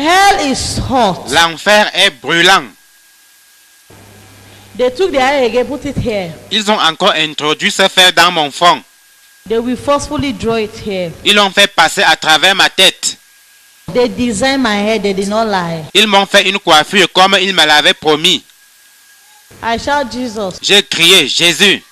Hell is hot. L'enfer est brûlant. They took the eye again, put it here. Ils ont encore introduit ce fer dans mon front. They will forcefully draw it here. Ils l'ont fait passer à travers ma tête. They designed my head, they did not lie. Ils m'ont fait une coiffure comme ils me l'avaient promis. I shout Jesus. J'ai crié Jésus.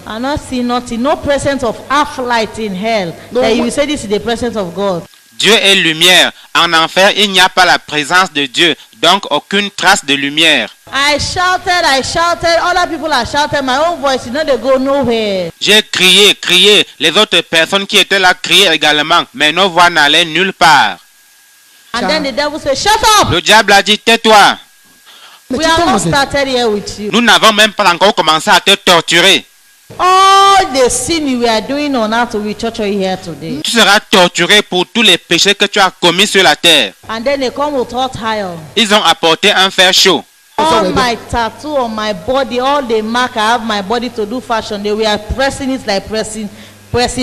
I not see nothing, no presence of half light in hell. No, That you will say this is the presence of God. Dieu est lumière. En enfer, il n'y a pas la présence de Dieu, donc aucune trace de lumière. I shouted, other people are shouting, my own voice, you know they go nowhere. J'ai crié. Les autres personnes qui étaient là criaient également, mais nos voix n'allaient nulle part. And then the devil said, shut up! Le diable a dit, tais-toi. Mais We tu have not commences. started here with you. Nous n'avons même pas encore commencé à te torturer. All the sin we are doing on earth will torture you here today. Tu seras torturé pour tous les péchés que tu as commis sur la terre. And then they come with hot iron. Ils ont apporté un fer chaud. All my tattoo on my body, all the mark I have my body to do fashion, they were pressing it like pressing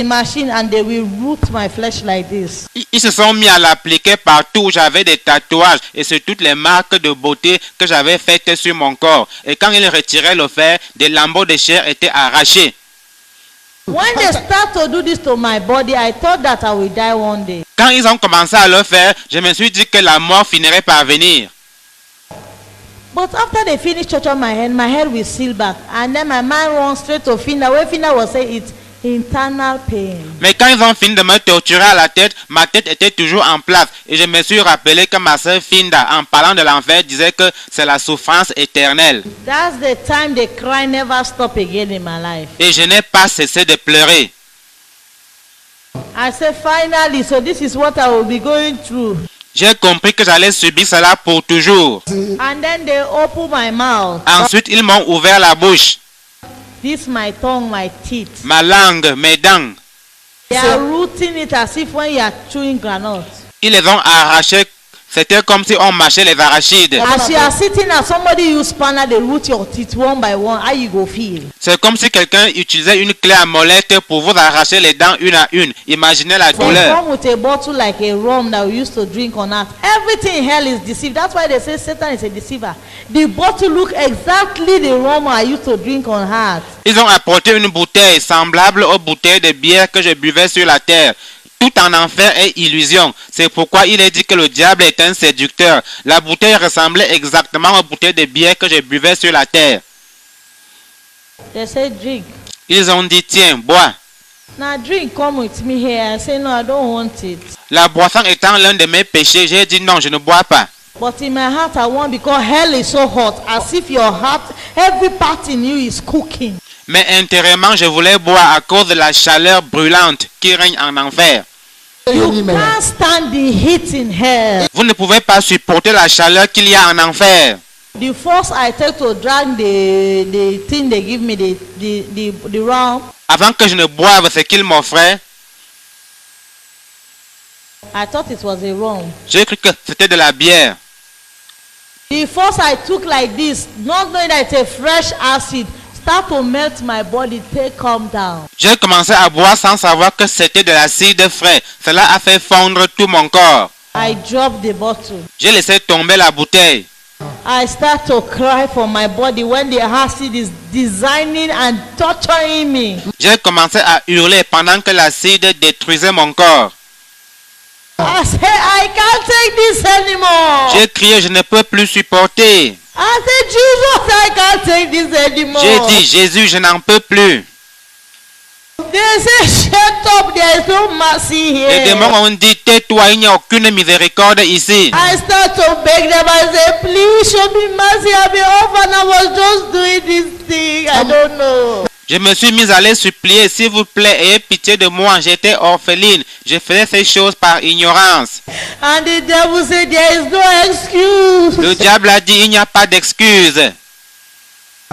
machine, and they will root my flesh like this. Ils se sont mis à l'appliquer partout où j'avais des tatouages et sur toutes les marques de beauté que j'avais faites sur mon corps. Et quand ils retiraient le fer, des lambeaux de chair étaient arrachés. When they start to do this to my body, I thought that I will die one day. Quand ils ont commencé à le faire, je me suis dit que la mort finirait par venir. But after they finish touching my head will seal back. And then my mind runs straight to Finda. Where Finda was saying it's internal pain. Mais quand ils ont fini de me torturer à la tête, ma tête était toujours en place. Et je me suis rappelé que ma sœur Finda, en parlant de l'enfer, disait que c'est la souffrance éternelle. That's the time the cry never stop again in my life. Et je n'ai pas cessé de pleurer. I said finally, so this is what I will be going through. J'ai compris que j'allais subir cela pour toujours. And then they open my mouth. Ensuite, ils m'ont ouvert la bouche, This my tongue, my teeth. ma langue, mes dents. They are rooting it as if when you are chewing granite. Ils les ont arrachés. C'était comme si on mâchait les arachides. As you are sitting and somebody use spanner, they root your teeth one by one. How you go feel? C'est comme si quelqu'un utilisait une clé à molette pour vous arracher les dents une à une. Imaginez la They douleur. come with a bottle like a rum that we used to drink on earth. Everything in hell is deceived. That's why they say Satan is a deceiver. The bottle look exactly the rum I used to drink on earth. Ils ont apporté une bouteille semblable aux bouteilles de bière que je buvais sur la terre. Tout en enfer est illusion. C'est pourquoi il est dit que le diable est un séducteur. La bouteille ressemblait exactement aux bouteilles de bière que je buvais sur la terre. They say drink. Ils ont dit, tiens, bois. Now drink, come with me here. I say no, I don't want it. La boisson étant l'un de mes péchés, j'ai dit non, je ne bois pas. But in my heart I want, because hell is so hot, as if your heart, every part in you is cooking. Mais intérieurement, je voulais boire à cause de la chaleur brûlante qui règne en enfer. You can't stand the heat in hell. Vous ne pouvez pas supporter la chaleur qu'il y a en enfer. The force I take to drink the thing they give me, the rum, Avant que je ne boive ce qu'il m'offrait, I thought it was a rum. j'ai cru que c'était de la bière. The force I took like this, not knowing that it's a fresh acid, start to melt my body, take calm down. J'ai commencé à boire sans savoir que c'était de l'acide frais. Cela a fait fondre tout mon corps. I dropped the bottle. J'ai laissé tomber la bouteille. I start to cry for my body when the acid is designing and torturing me. J'ai commencé à hurler pendant que l'acide détruisait mon corps. I said, I can't take this anymore. J'ai crié, je ne peux plus supporter. I said, Jesus, I can't take this anymore. J'ai dit, Jésus, je n'en peux plus. They say, shut up, there is no mercy Les here. démons ont dit, tais-toi, il n'y a aucune miséricorde ici. I start to beg them. I say, please show me mercy. I've been orphan. I was just doing this thing. I don't know. Je me suis mis à les supplier, s'il vous plaît, ayez pitié de moi, j'étais orpheline. Je faisais ces choses par ignorance. And the devil said, there is no excuse. Le diable a dit, il n'y a pas d'excuse.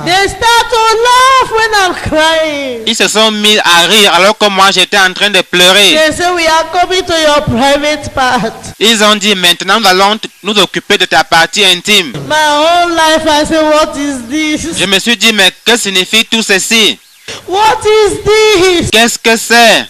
They start to laugh when I'm crying. Ils se sont mis à rire alors que moi j'étais en train de pleurer. They say, we are coming to your private part. Ils ont dit, maintenant nous allons nous occuper de ta partie intime. My whole life I say, what is this? Je me suis dit, mais que signifie tout ceci? What is this? Qu'est-ce que c'est?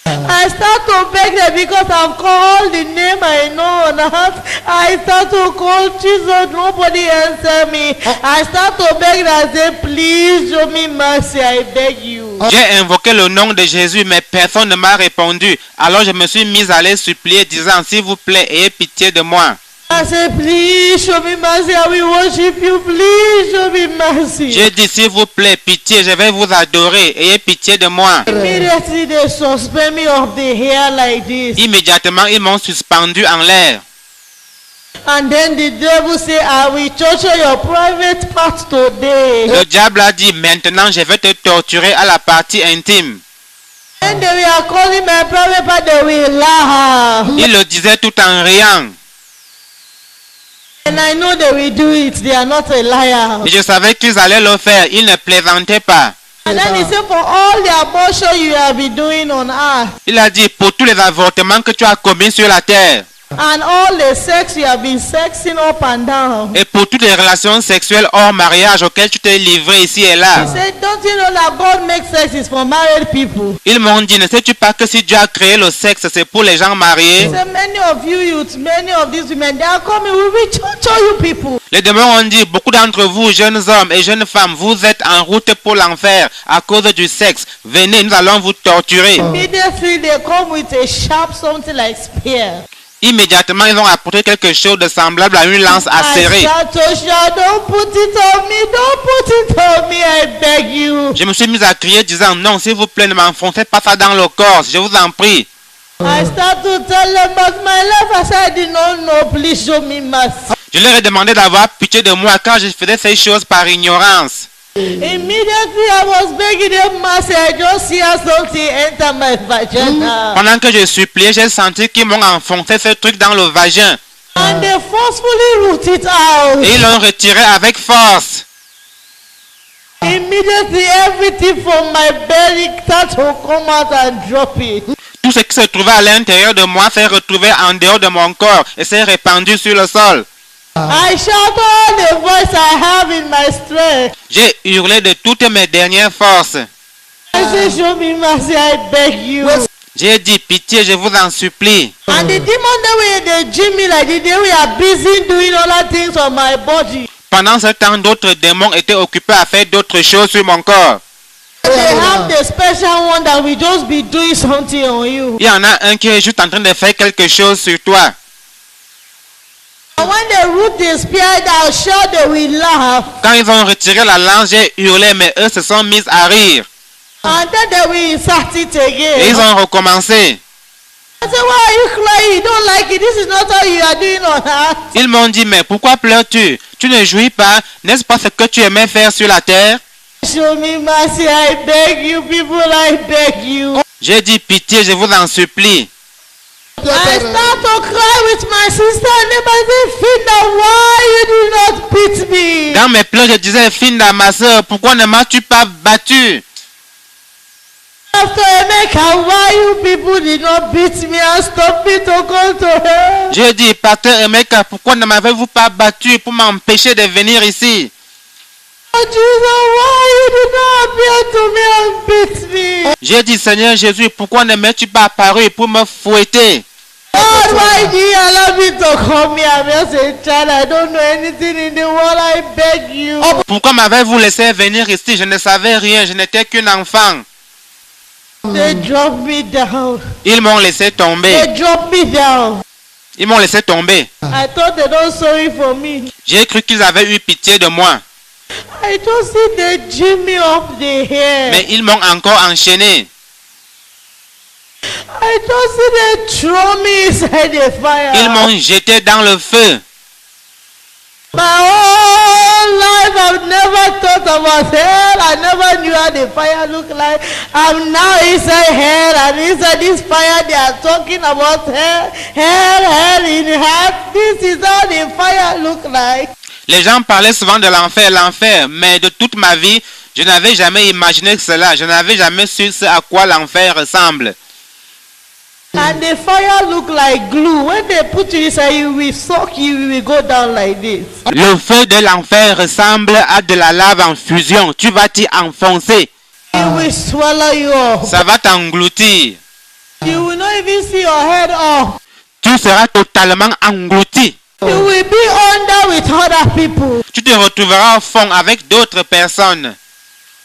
I start to beg them because I've called the name I know on earth. I start to call Jesus, nobody answer me. I start to beg and say, please show me mercy, I beg you. J'ai invoqué le nom de Jésus, mais personne ne m'a répondu. Alors je me suis mis à les supplier, disant, s'il vous plaît, ayez pitié de moi. I said, please show me mercy, I will worship you, please show me mercy. J'ai dit, s'il vous plaît, pitié, je vais vous adorer, ayez pitié de moi. Immediately they suspend me of the hair like this. Immédiatement, ils m'ont suspendu en l'air. And then the devil say, I will torture your private part today. Le diable a dit, maintenant, je vais te torturer à la partie intime. And they were calling my private part, they will laugh. Il le disait tout en riant. And I know they will do it, they are not a liar. Et je savais qu'ils allaient le faire, ils ne plaisantaient pas. And then he said, for all the abortion you have been doing on earth, Il a dit, pour tous les avortements que tu as commis sur la terre, and all the sex you have been sexing up and down. et pour toutes les relations sexuelles hors mariage auxquelles tu t'es livré ici et He là. said, don't you know that God makes sex is for married people? Ils m'ont dit, ne sais-tu pas que si Dieu a créé le sexe, c'est pour les gens He mariés? said, many of you youth, many of these women, they are coming, we will torture you people. Les démons ont dit, beaucoup d'entre vous, jeunes hommes et jeunes femmes, vous êtes en route pour l'enfer à cause du sexe. Venez, nous allons vous torturer. Immediately they come with a sharp something like spear. Immédiatement, ils ont apporté quelque chose de semblable à une lance acérée. I shout, oh, shout, don't put it on me, don't put it on me, I beg you. Je me suis mis à crier disant, non, s'il vous plaît, ne m'enfoncez pas ça dans le corps, je vous en prie. I start to tell them about my life. I said, I did not know, please show me mercy. Je leur ai demandé d'avoir pitié de moi quand je faisais ces choses par ignorance. Immediately I was begging them mercy. I just see something enter my vagina. Pendant que je suppliais, j'ai senti qu'ils m'ont enfoncé ce truc dans le vagin. And they forcefully root it out. Et ils l'ont retiré avec force. Immediately everything from my belly start to come out and drop it. Tout ce qui se trouvait à l'intérieur de moi s'est retrouvé en dehors de mon corps et s'est répandu sur le sol. I shout all the voice I have in my strength. J'ai hurlé de toutes mes dernières forces. I say, show me mercy, I beg you. J'ai dit, pitié, je vous en supplie. And the demon they gym me like this, they were busy doing other things on my body. Pendant ce temps, d'autres démons étaient occupés à faire d'autres choses sur mon corps. They have the special one that will just be doing something on you. Il y en a un qui est juste en train de faire quelque chose sur toi. And when they root the spear down, sure they will laugh. Quand ils ont retiré la lance, j'ai hurlé, mais eux se sont mis à rire. And then they will insert it again. Et ils ont recommencé. I said, why are you crying? You don't like it. This is not how you are doing on earth. Ils m'ont dit, mais pourquoi pleures-tu? Tu ne jouis pas? N'est-ce pas ce que tu aimais faire sur la terre? Show me mercy, I beg you, people, I beg you. J'ai dit, pitié, je vous en supplie. I start to cry with my sister and I say, Finda, why you do not beat me? Dans mes pleurs, je disais, Finda, ma soeur, pourquoi ne m'as-tu pas battu? After Emeka, why you people did not beat me and stop me to go to hell? J'ai dit, pasteur Emeka, pourquoi ne m'avez-vous pas battu pour m'empêcher de venir ici? Oh, Jesus, why you did not appear to me and beat me? J'ai dit, Seigneur Jésus, pourquoi ne m'es-tu pas apparu pour me fouetter? God, why do you allow me to come here? I'm just a child. I don't know anything in the world. I beg you. Pourquoi m'avez-vous laissé venir ici? Je ne savais rien, je n'étais qu'un enfant. They drop me down. Ils m'ont laissé tomber. They drop me down. Ils m'ont laissé tomber. I thought they don't sorry for me. J'ai cru qu'ils avaient eu pitié de moi. I just see they gym me up the hair. Mais ils m'ont encore enchaîné. I just see they throw me inside the fire. Ils m'ont jeté dans le feu. My whole life I've never thought about hell. I never knew how the fire looked like. I'm now inside hell, and inside this fire they are talking about hell, hell in hell. This is how the fire look like. Les gens parlaient souvent de l'enfer, l'enfer, mais de toute ma vie, je n'avais jamais imaginé cela. Je n'avais jamais su ce à quoi l'enfer ressemble. And the fire look like glue. When they put you inside, you will suck, you will go down like this. Le feu de l'enfer ressemble à de la lave en fusion. Tu vas t'y enfoncer. It will swallow you up. Ça va t'engloutir. even see your head off. Tu seras totalement englouti. You will be under with other people. Tu te retrouveras au fond avec d'autres personnes.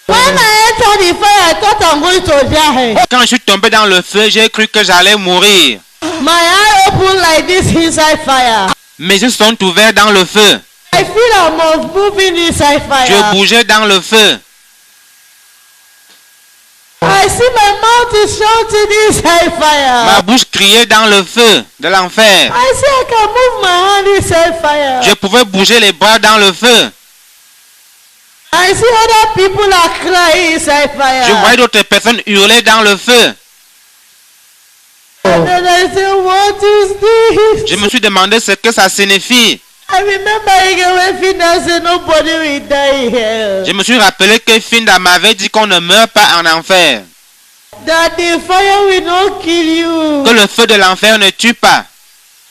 When I entered the fire, I thought I'm going to die. Quand je suis tombé dans le feu, j'ai cru que j'allais mourir. My eye opened like this inside fire. Mes yeux sont ouverts dans le feu. I feel I'm moving inside Je fire. bougeais dans le feu. I see my mouth is shouting inside fire. Ma bouche criait dans le feu de l'enfer. I see I can move my hand inside fire. Je pouvais bouger les bras dans le feu. I see other people are crying inside fire. Je voyais d'autres personnes hurler dans le feu. And then I say, what is this? Je me suis demandé ce que ça signifie. I remember again when Fina said nobody will die here. Je me suis rappelé que Finda m'avait dit qu'on ne meurt pas en enfer. That the fire will not kill you. Que le feu de l'enfer ne tue pas.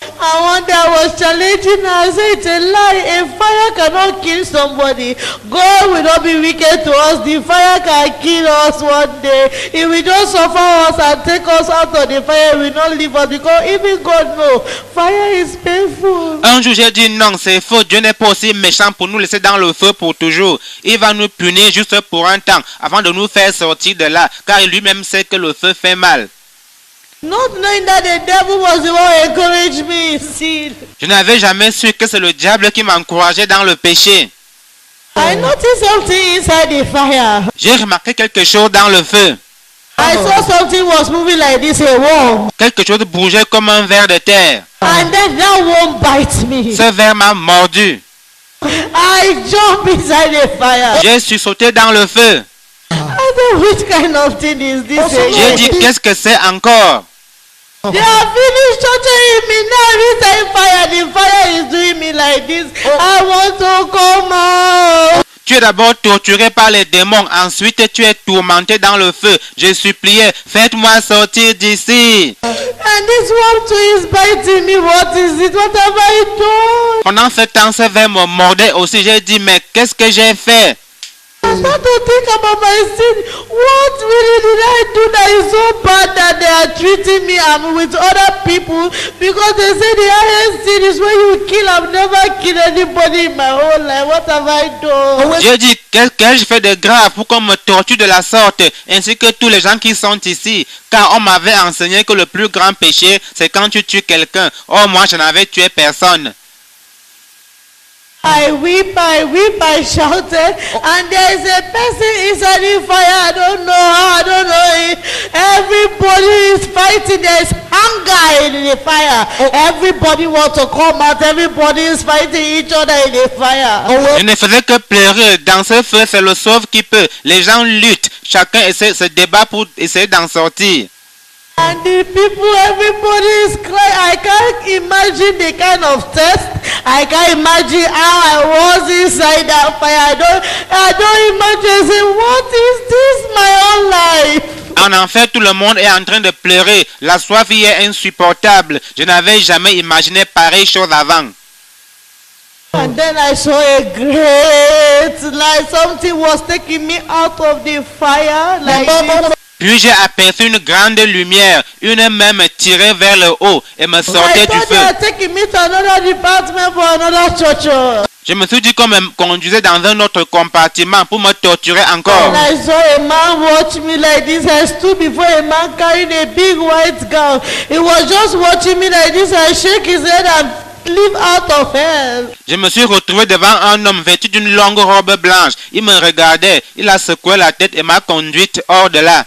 And one day I was challenging her. I said, it's a lie. A fire cannot kill somebody. God will not be wicked to us. The fire can kill us one day. He will just suffer us and take us out of the fire. He will not leave us because even God knows fire is painful. Un jour j'ai dit non, c'est faux. Dieu n'est pas aussi méchant pour nous laisser dans le feu pour toujours. Il va nous punir juste pour un temps avant de nous faire sortir de là. Car lui-même sait que le feu fait mal. Not knowing that the devil was the one who encouraged me in sin. Je n'avais jamais su que c'est le diable qui m'encourageait dans le péché. I noticed something inside the fire. J'ai remarqué quelque chose dans le feu. I saw something was moving like this, a worm. Quelque chose bougeait comme un ver de terre. And then that worm bites me. Ce ver m'a mordu. I jump inside the fire. J'ai sursauté dans le feu. I said, which kind of thing is this? J'ai dit, qu'est-ce que c'est encore? They are finished torturing me now. Inside fire, the fire is doing me like this. I want to come out. Tu es d'abord torturé par les démons, ensuite tu es tourmenté dans le feu. Je suppliais, faites-moi sortir d'ici. And this worm too is biting me. What is it? What have I done? Pendant ce temps, ce ver me mordait aussi. J'ai dit, mais qu'est-ce que j'ai fait? I start to think about my sin. What really did I do that is so bad that they are treating me with other people? Because they say the highest sin is when you kill. I've never killed anybody in my whole life. What have I done? J'ai dit, qu'est-ce que je fais de grave pour qu'on me torture de la sorte, ainsi que tous les gens qui sont ici? Car on m'avait enseigné que le plus grand péché, c'est quand tu tues quelqu'un. Or, moi, je n'avais tué personne. I weep, I shouted, and there is a person inside the fire. I don't know it. Everybody is fighting. There is hunger in the fire. Everybody wants to come out. Everybody is fighting each other in the fire. Je ne faisais que pleurer. Dans ce feu, c'est le sauve qui peut. Les gens luttent. Chacun essaie se débat pour essayer d'en sortir. And the people, everybody is crying. I can't imagine the kind of test. I can't imagine how I was inside that fire. I don't imagine. I say, what is this, my own life? En enfer, tout le monde est en train de pleurer. La soif y est insupportable. Je n'avais jamais imaginé pareille chose avant. And then I saw a great light. Something was taking me out of the fire. Like this. Puis j'ai aperçu une grande lumière. Une main me tirait vers le haut et me sortait du feu. Je me suis dit qu'on me conduisait dans un autre compartiment pour me torturer encore. And I saw a man watch me like this. I stood before a man carrying a big white gown. He was just watching me like this. I shake his head and live out of hell. Je me suis retrouvé devant un homme vêtu d'une longue robe blanche. Il me regardait, il a secoué la tête et m'a conduite hors de là.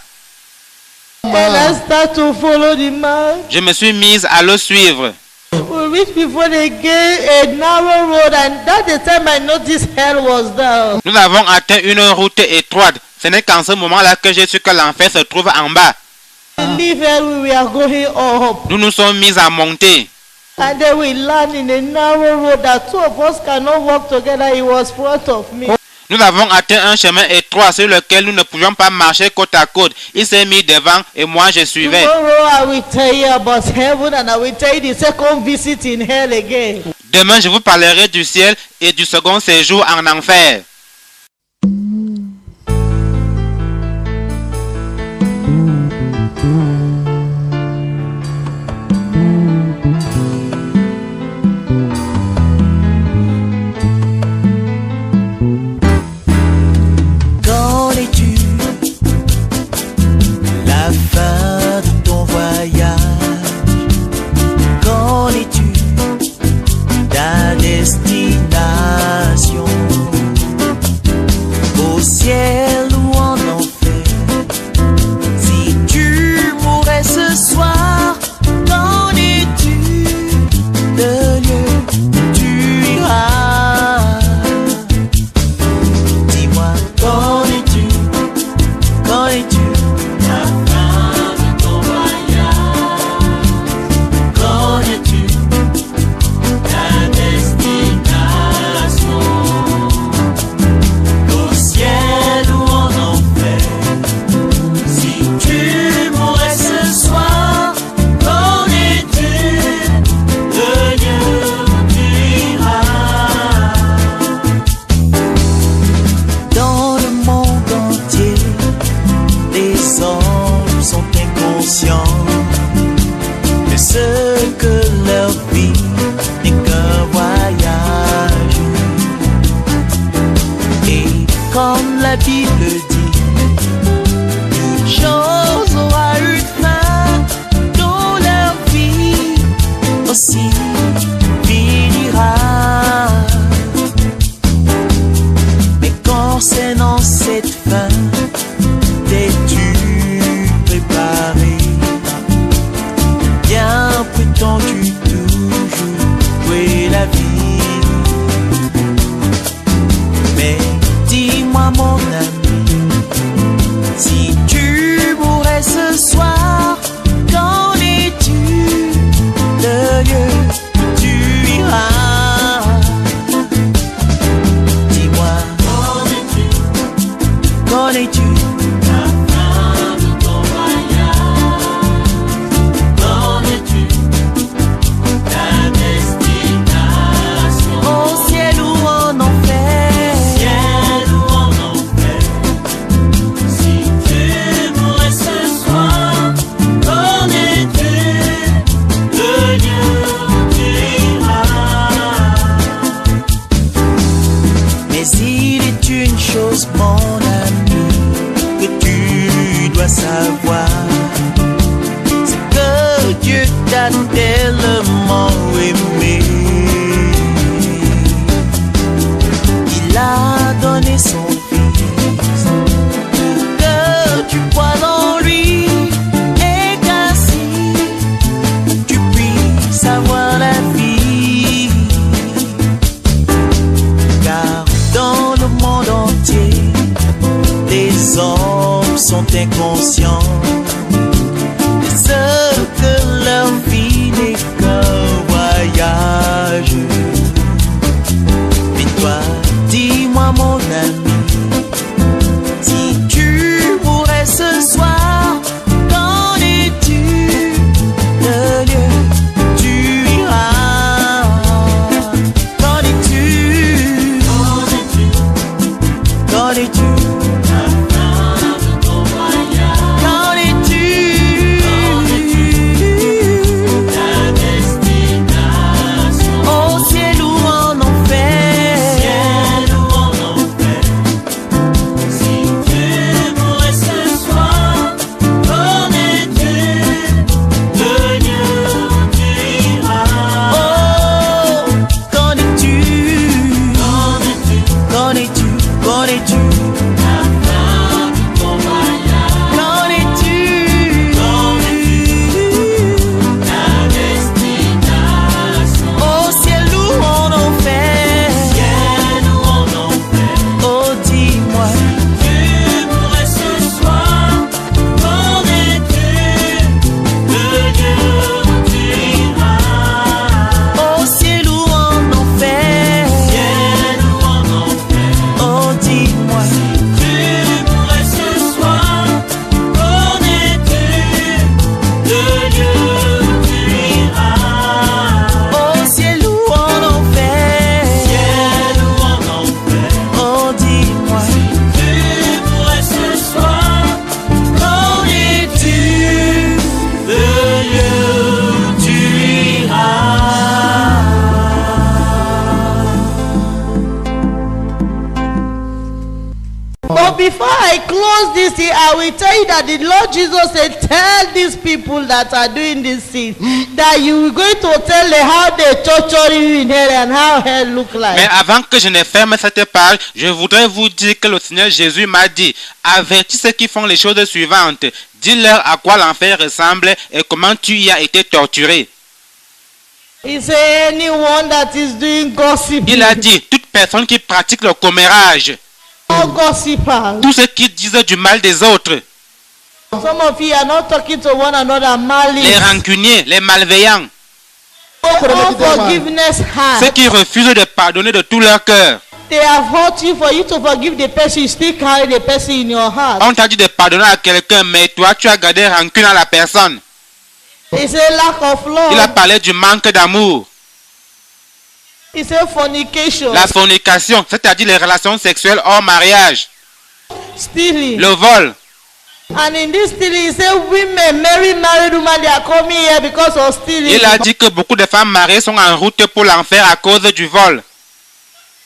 And I start to follow the man. Je me suis mise à le suivre. We reached before the gate, a narrow road, and that's the time I noticed hell was down. Nous avons atteint une route étroite. Ce n'est qu'en ce moment-là que j'ai su que l'enfer se trouve en bas. We leave hell, we are going up. Nous nous sommes mis à monter. And then we land in a narrow road that two of us cannot walk together. He was front of me. Nous avons atteint un chemin étroit sur lequel nous ne pouvions pas marcher côte à côte. Il s'est mis devant et moi je suivais. Tomorrow I will tell you about heaven and I will tell you the second visit in hell again. Demain, je vous parlerai du ciel et du second séjour en enfer. la vie. Mais dis-moi mon ami, si tu mourrais ce soir, qu'en es-tu? Le lieu où tu iras. Dis-moi, qu'en es-tu? Mon ami, que tu dois savoir, c'est que Dieu t'a tellement aimé. Il a donné son Fils pour que tu crois en lui et qu'ainsi tu puisses avoir la vie. Car dans le monde entier, les hommes sont inconscients de ce que leur vie n'est qu'un voyage. Mais toi, dis-moi mon ami, si tu mourrais ce soir, qu'en es-tu? Le lieu où tu iras. Qu'en es-tu? Qu'en es-tu? Before I close this here, I will tell you that the Lord Jesus said, tell these people that are doing this thing, that you are going to tell them how they torture you in hell and how hell look like. Mais avant que je ne ferme cette page, je voudrais vous dire que le Seigneur Jésus m'a dit, avertis ceux qui font les choses suivantes, dis-leur à quoi l'enfer ressemble et comment tu y as été torturé. He said, anyone that is doing gossip. Il a dit, toute personne qui pratique le commérage, gossipers. tous ceux qui disent du mal des autres, some of you are not talking to one another, malice. Les rancuniers, les malveillants, Unforgiveness heart. ceux qui refusent de pardonner de tout leur cœur. They have hurt you. For you to forgive the person, you still carry the person in your heart. On t'a dit de pardonner à quelqu'un, mais toi tu as gardé rancune à la personne. It's a lack of love. Il a parlé du manque d'amour. It's a fornication. La fornication, c'est-à-dire les relations sexuelles hors mariage. Stealing. Le vol. And in this stealing, he said women, married women, they are coming here because of stealing. Il a dit que beaucoup de femmes mariées sont en route pour l'enfer à cause du vol.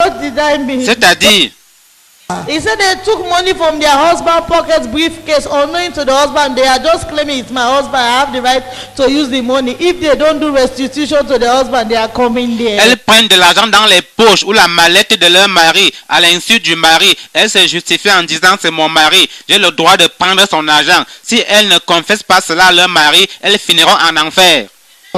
What did I mean? C'est-à-dire, He said they took money from their husband pockets, briefcase, unknowing to the husband. They are just claiming it's my husband. I have the right to use the money. If they don't do restitution to the husband, they are coming there. elles prennent de l'argent dans les poches ou la mallette de leur mari à l'insu du mari. Elles se justifient en disant c'est mon mari, j'ai le droit de prendre son argent. Si elles ne confessent pas cela à leur mari, elles finiront en enfer.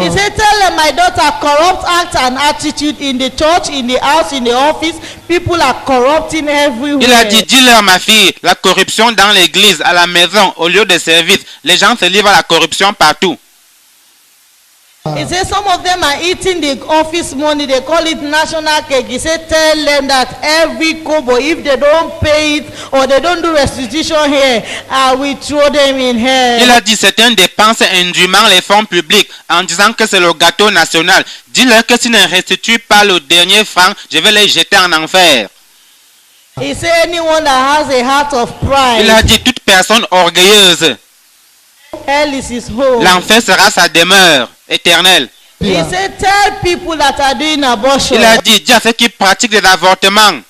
He said, tell them, my daughter, corrupt act and attitude in the church, in the house, in the office. People are corrupting everywhere. Il a dit, dis-leur ma fille, la corruption dans l'église, à la maison, au lieu de service. Les gens se livrent à la corruption partout. He said some of them are eating the office money. They call it national cake. He said tell them that every kobo, if they don't pay it or they don't do restitution here, I will throw them in hell. Il a dit, certaines dépensent indûment les fonds publics en disant que c'est le gâteau national. Dis-leur que s'ils ne restituent pas le dernier franc, je vais les jeter en enfer. He said anyone that has a heart of pride, Il a dit, toute personne orgueilleuse, hell is his home. l'enfer sera sa demeure éternelle. He said tell people that are doing abortion. Il a dit, dis à ceux qui pratiquent des avortements,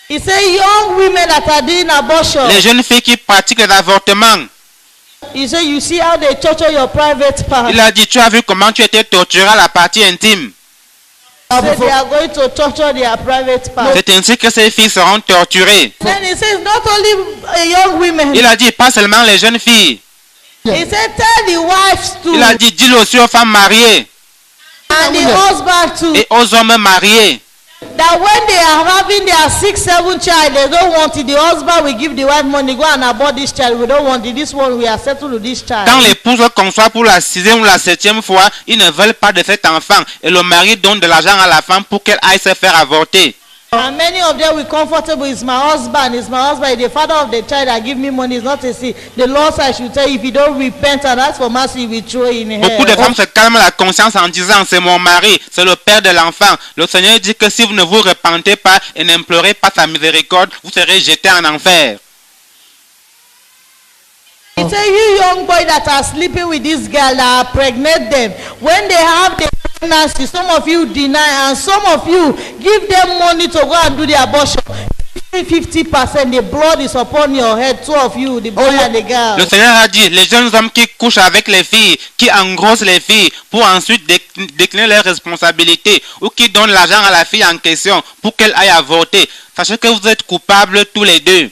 He said young women that are doing abortion. les jeunes filles qui pratiquent des avortements. He said you see how they torture your private part. Il a dit, tu as vu comment tu étais torturé à la partie intime. He said they are going to torture their private part. C'est ainsi que ces filles seront torturées. Then he says not only young women. Il a dit, pas seulement les jeunes filles. He said tell the wives too. Il a dit, dis-le aussi aux femmes mariées And the husband too. et aux hommes mariés. That when they are having their 6, 7 child, they don't want it. The husband will give the wife money, go and abort this child. We don't want it. This one we are settled with this child. Quand l'épouse conçoit pour la 6e ou la 7e fois, ils ne veulent pas de cet enfant. Et le mari donne de l'argent à la femme pour qu'elle aille se faire avorter. And many of them will comfortable. It's my husband. It's my husband. The father of the child that give me money is not a sin. The Lord I should tell you, if you don't repent and ask for mercy, he will throw you in Beaucoup de hell. femmes se calment la conscience en disant, c'est mon mari, c'est le père de l'enfant. Le Seigneur dit que si vous ne vous repentez pas et n'implorez pas sa miséricorde, vous serez jetés en enfer. He said, you young boy that are sleeping with this girl that are pregnant them, when they have the pregnancy, some of you deny and some of you give them money to go and do the abortion. 50%, the blood is upon your head, two of you, the boy and the girl. Le Seigneur a dit, les jeunes hommes qui couchent avec les filles, qui engrossent les filles pour ensuite décliner leurs responsabilités ou qui donnent l'argent à la fille en question pour qu'elle aille avorter, sachez que vous êtes coupables tous les deux.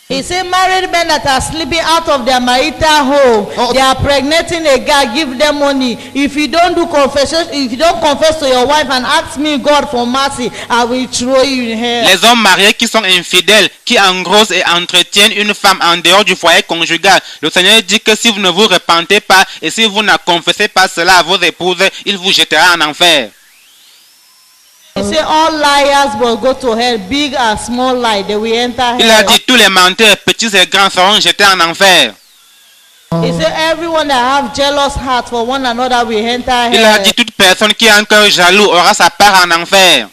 He said married men that are sleeping out of their marital home, they are pregnanting a guy, give them money. If you don't do confession, if you don't confess to your wife and ask me God for mercy, I will throw you in hell. Les hommes mariés qui sont infidèles, qui engrossent et entretiennent une femme en dehors du foyer conjugal, le Seigneur dit que si vous ne vous repentez pas et si vous ne confessez pas cela à vos épouses, il vous jettera en enfer. He said all liars will go to hell, big and small lie, they will enter Il a hell. dit tous les menteurs, petits et grands, seront jetés en enfer. He said everyone that have jealous heart for one another will enter Il a hell. dit toute personne qui a un cœur jaloux aura sa part en enfer.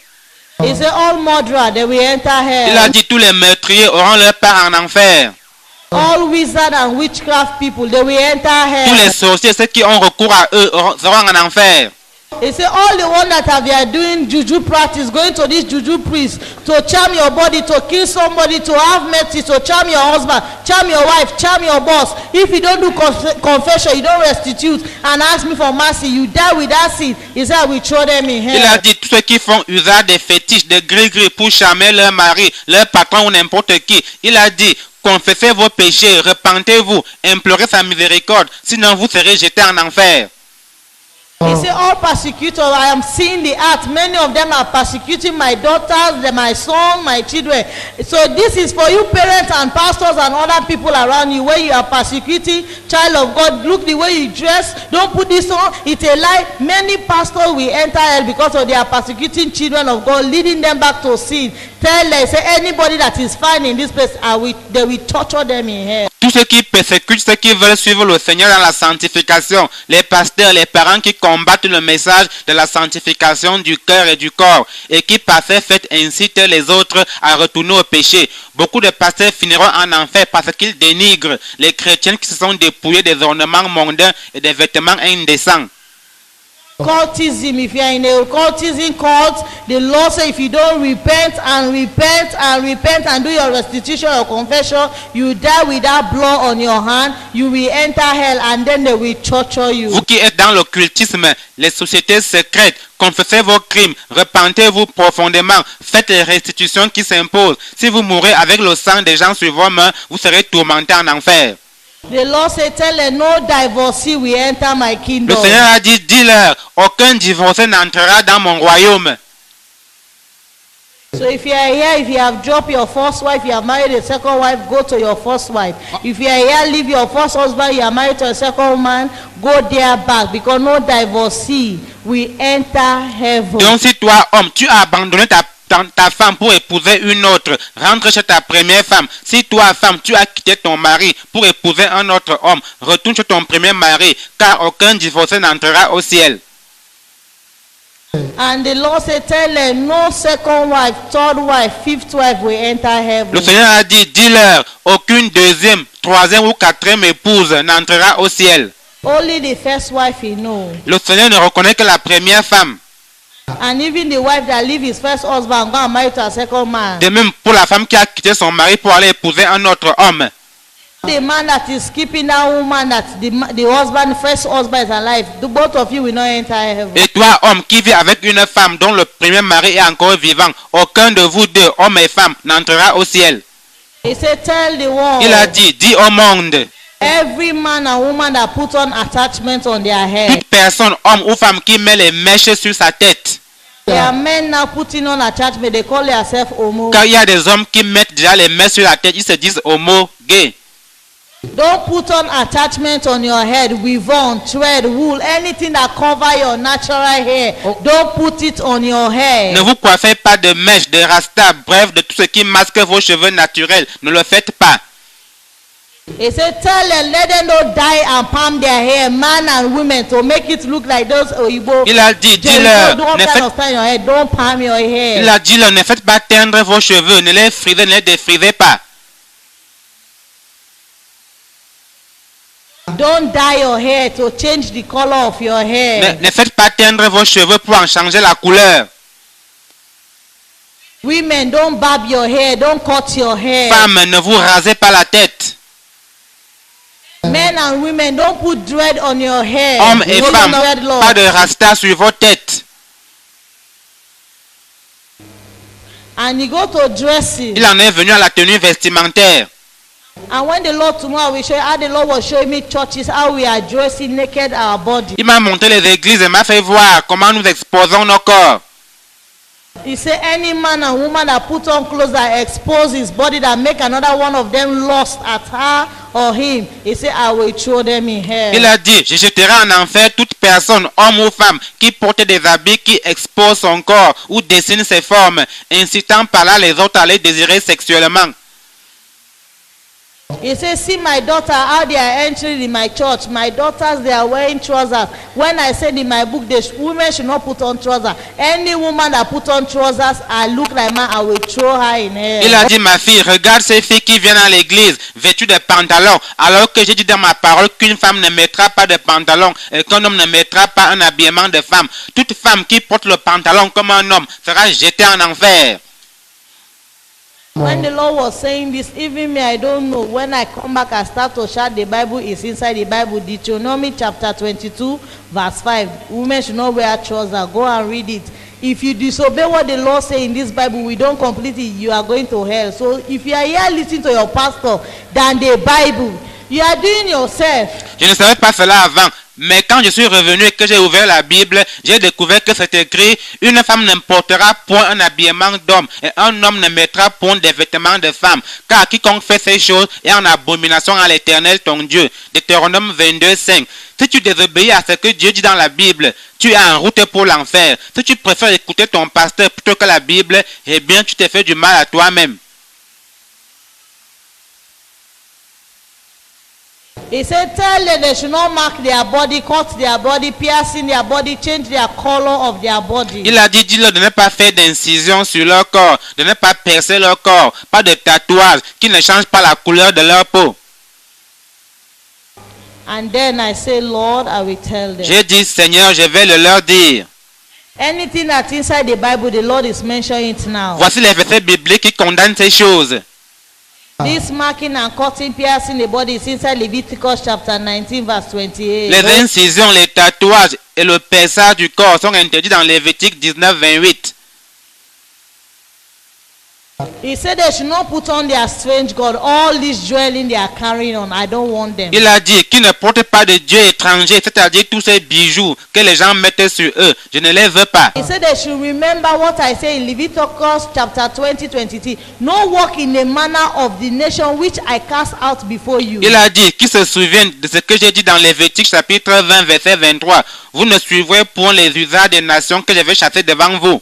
He said all murderer, they will enter Il a hell. dit tous les meurtriers auront leur part en enfer. All wizard and witchcraft people, they will enter Tous les hell. sorciers, ceux qui ont recours à eux, seront en enfer. He said all the one that have are doing juju practice, going to this juju priest to charm your body, to kill somebody, to have mercy, to charm your husband, charm your wife, charm your boss. If you don't do confession, you don't restitute and ask me for mercy, you die with that sin. He said I will throw them in Il a hell. dit tous ceux qui font usage des fétiches, des gris-gris pour charmer leur mari, leur patron ou n'importe qui. Il a dit confessez vos péchés, repentez-vous, implorez sa miséricorde, sinon vous serez jetés en enfer. He said all persecutors, I am seeing the act. Many of them are persecuting my daughters, my son, my children. So this is for you parents and pastors and other people around you where you are persecuting child of God. Look the way you dress. Don't put this on. It's a lie. Many pastors will enter hell because of they are persecuting children of God, leading them back to sin. Tell them, say anybody that is found in this place, they will torture them in hell. Tous ceux qui persécutent, ceux qui veulent suivre le Seigneur dans la sanctification, les pasteurs, les parents qui combattent le message de la sanctification du cœur et du corps, et qui par ces faits incitent les autres à retourner au péché. Beaucoup de pasteurs finiront en enfer parce qu'ils dénigrent les chrétiens qui se sont dépouillés des ornements mondains et des vêtements indécents. Cultism, if you are in a cultism cult, the Lord says if you don't repent and do your restitution or confession, you die with that blood on your hand, you will enter hell and then they will torture you. Vous qui êtes dans l'occultisme, les sociétés secrètes, confessez vos crimes, repentez-vous profondément, faites les restitutions qui s'imposent. Si vous mourrez avec le sang des gens sur vos mains, vous serez tourmentés en enfer. The Lord said, tell them, no divorcee will enter my Le kingdom. Seigneur a dit, dis-leur, aucun divorcé n'entrera dans mon royaume. So if you are here, if you have dropped your first wife, you have married a second wife, go to your first wife. If you are here, leave your first husband, you are married to a second man, go there back, because no divorcee will enter heaven. Donc si toi, homme, tu as abandonné ta femme pour épouser une autre, rentre chez ta première femme. Si toi, femme, tu as quitté ton mari pour épouser un autre homme, retourne chez ton premier mari, car aucun divorcé n'entrera au ciel. And the Lord said, tell them, no second wife, third wife, fifth wife will enter heaven. Le Seigneur a dit, dis-leur, aucune deuxième, troisième ou quatrième épouse n'entrera au ciel. Only the first wife he know. Le Seigneur ne reconnaît que la première femme. And even the wife that leave his first husband and go and marry to a second man. De même pour la femme qui a quitté son mari pour aller épouser un autre homme. The man that is keeping that woman that the husband, first husband is alive, the both of you will not enter heaven. Et toi, homme, qui vit avec une femme dont le premier mari est encore vivant, aucun de vous deux, hommes et femmes, n'entrera au ciel. He said, tell the world. Il a dit, dis au monde, Every man and woman that put on attachment on their head. toute personne, homme ou femme, qui met les mèches sur sa tête. There are men now putting on attachment. They call themselves homo. Car il y a des hommes qui mettent déjà les mèches sur la tête, ils se disent homo, gay. Don't put on attachment on your head, weave on, thread, wool, anything that cover your natural hair. Don't put it on your hair. Ne vous coiffez pas de mèches, de rasta, bref, de tout ce qui masque vos cheveux naturels. Ne le faites pas. He said, tell them, let them not dye and palm their hair, man and women, to make it look like those Oyibo. Il a dit, dis-leur, Don't kind of tie your hair, don't palm your hair. il a dit, ne faites pas teindre vos cheveux, ne les frisez, ne les défrisez pas. Don't dye your hair to change the color of your hair. Ne faites pas teindre vos cheveux pour en changer la couleur. Women, don't barb your hair, don't cut your hair. Femmes, ne vous rasez pas la tête. Men and women, don't put dread on your hair. Hommes et Don't femmes, put dreadlocks. pas de rasta sur vos têtes. And you go to dressing. Il en est venu à la tenue vestimentaire. And when the Lord tomorrow will show you how the Lord was showing me churches, how we are dressing naked our body. Il m'a montré les églises et m'a fait voir comment nous exposons nos corps. He said any man and woman that put on clothes that expose his body, that make another one of them lust at her or him, he said, I will throw them in hell. Il a dit, je jetterai en enfer toute personne, homme ou femme, qui porte des habits qui exposent son corps ou dessine ses formes, incitant par là les autres à les désirer sexuellement. He said, see my daughter, how they are entering in my church. My daughters, they are wearing trousers. When I said in my book, women should not put on trousers. Any woman that put on trousers, I look like man, I will throw her in hell. Il a dit, ma fille, regarde ces filles qui viennent à l'église vêtues de pantalons, alors que j'ai dit dans ma parole qu'une femme ne mettra pas de pantalon et qu'un homme ne mettra pas un habillement de femme. Toute femme qui porte le pantalon comme un homme sera jetée en enfer. When the Lord was saying this, even me, I don't know. When I come back, I start to shout, the Bible is inside the Bible. Deuteronomy chapter 22, verse 5. Women should not wear trousers. Go and read it. If you disobey what the Lord says in this Bible, we don't complete it, you are going to hell. So if you are here listening to your pastor than the Bible, you are doing yourself. Je ne savais pas cela avant. Mais quand je suis revenu et que j'ai ouvert la Bible, j'ai découvert que c'est écrit, une femme ne portera point un habillement d'homme et un homme ne mettra point des vêtements de femme. Car quiconque fait ces choses est en abomination à l'Éternel ton Dieu. Deutéronome 22, 5. Si tu désobéis à ce que Dieu dit dans la Bible, tu es en route pour l'enfer. Si tu préfères écouter ton pasteur plutôt que la Bible, eh bien tu te fais du mal à toi-même. He said, tell them they should not mark their body, cut their body, piercing their body, change their color of their body. Il a dit, dis-leur de ne pas faire d'incision sur leur corps, de ne pas percer leur corps, pas de tatouage qui ne change pas la couleur de leur peau. And then I say, Lord, I will tell them. J'ai dit, Seigneur, je vais le leur dire. Anything that's inside the Bible, the Lord is mentioning it now. Voici les versets bibliques qui condamnent ces choses. This marking and cutting, piercing the body is inside Leviticus chapter 19, verse 28. Les incisions, les tatouages et le perçage du corps sont interdits dans Lévitique 19, 28. He said they should not put on their strange God, all this dwelling they are carrying on. I don't want them. Il a dit qu'ils ne portent pas de dieu étranger, c'est-à-dire tous ces bijoux que les gens mettent sur eux. Je ne les veux pas. He said they should remember what I say in Leviticus chapter 20:23. No walk in the manner of the nation which I cast out before you. Il a dit qu'ils se souviennent de ce que j'ai dit dans Lévitique chapitre 20 verset 23. Vous ne suivrez point les usages des nations que je vais chasser devant vous.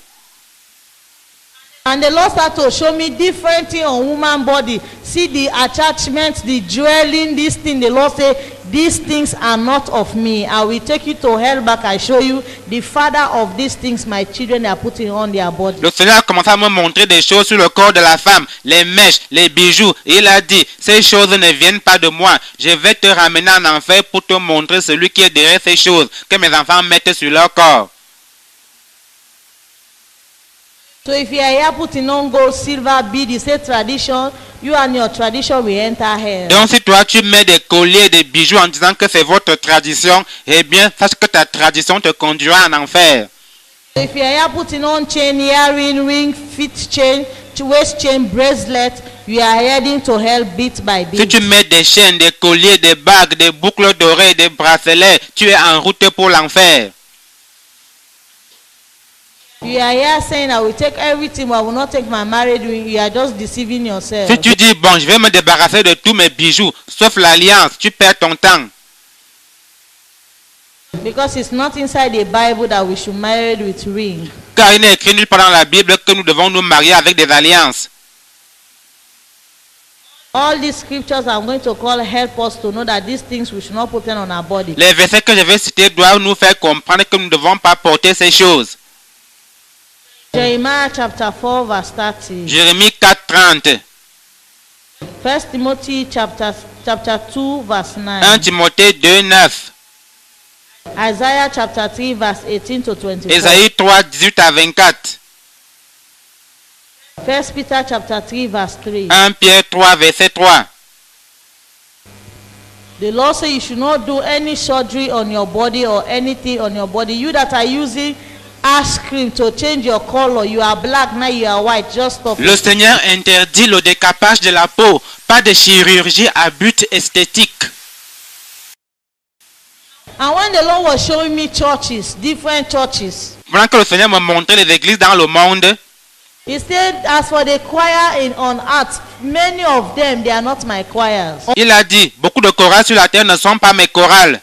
And the Lord started to show me different things on woman body. See the attachment, the dwelling, this thing. The Lord say, these things are not of me. I will take you to hell back. I show you the father of these things my children are putting on their body. Le Seigneur a commencé à me montrer des choses sur le corps de la femme, les mèches, les bijoux. Et il a dit, ces choses ne viennent pas de moi. Je vais te ramener en enfer pour te montrer celui qui est derrière ces choses que mes enfants mettent sur leur corps. So if you are here putting on gold, silver, bead, you say tradition, you and your tradition will enter hell. Donc si toi tu mets des colliers, des bijoux en disant que c'est votre tradition, eh bien sache que ta tradition te conduira en enfer. So if you are here putting on chain, earring, ring, feet chain, waist chain, bracelet, you are heading to hell bit by bit. Si tu mets des chaînes, des colliers, des bagues, des boucles d'oreilles, des bracelets, tu es en route pour l'enfer. You are here saying I will take everything but I will not take my married ring. You are just deceiving yourself. Si tu dis bon, je vais me débarrasser de tous mes bijoux, sauf l'alliance, tu perds ton temps. Because it's not inside the Bible that we should marry with ring. Car il n'est écrit nulle part dans la Bible que nous devons nous marier avec des alliances. All these scriptures I'm going to call help us to know that these things we should not put on our body. Les versets que je vais citer doivent nous faire comprendre que nous ne devons pas porter ces choses. Jeremiah chapter 4 verse 30. Jérémie 4:30. 1 Timothy chapter 2 verse 9. 1 Timothée 2:9. Isaiah chapter 3 verse 18 to 24. Ésaïe 3:18 à 24. 1 Peter chapter 3 verse 3. 1 Pierre 3 verset 3. The Lord says you should not do any surgery on your body or anything on your body. You that are using ash cream to change your color, you are black, now you are white, just stop. Le Seigneur interdit le décapage de la peau, pas de chirurgie à but esthétique. And when the Lord was showing me churches, different churches, Pendant que le Seigneur me montrait les églises dans le monde, He said, as for the choir on earth, many of them, they are not my choirs. il a dit, beaucoup de chorales sur la terre ne sont pas mes chorales.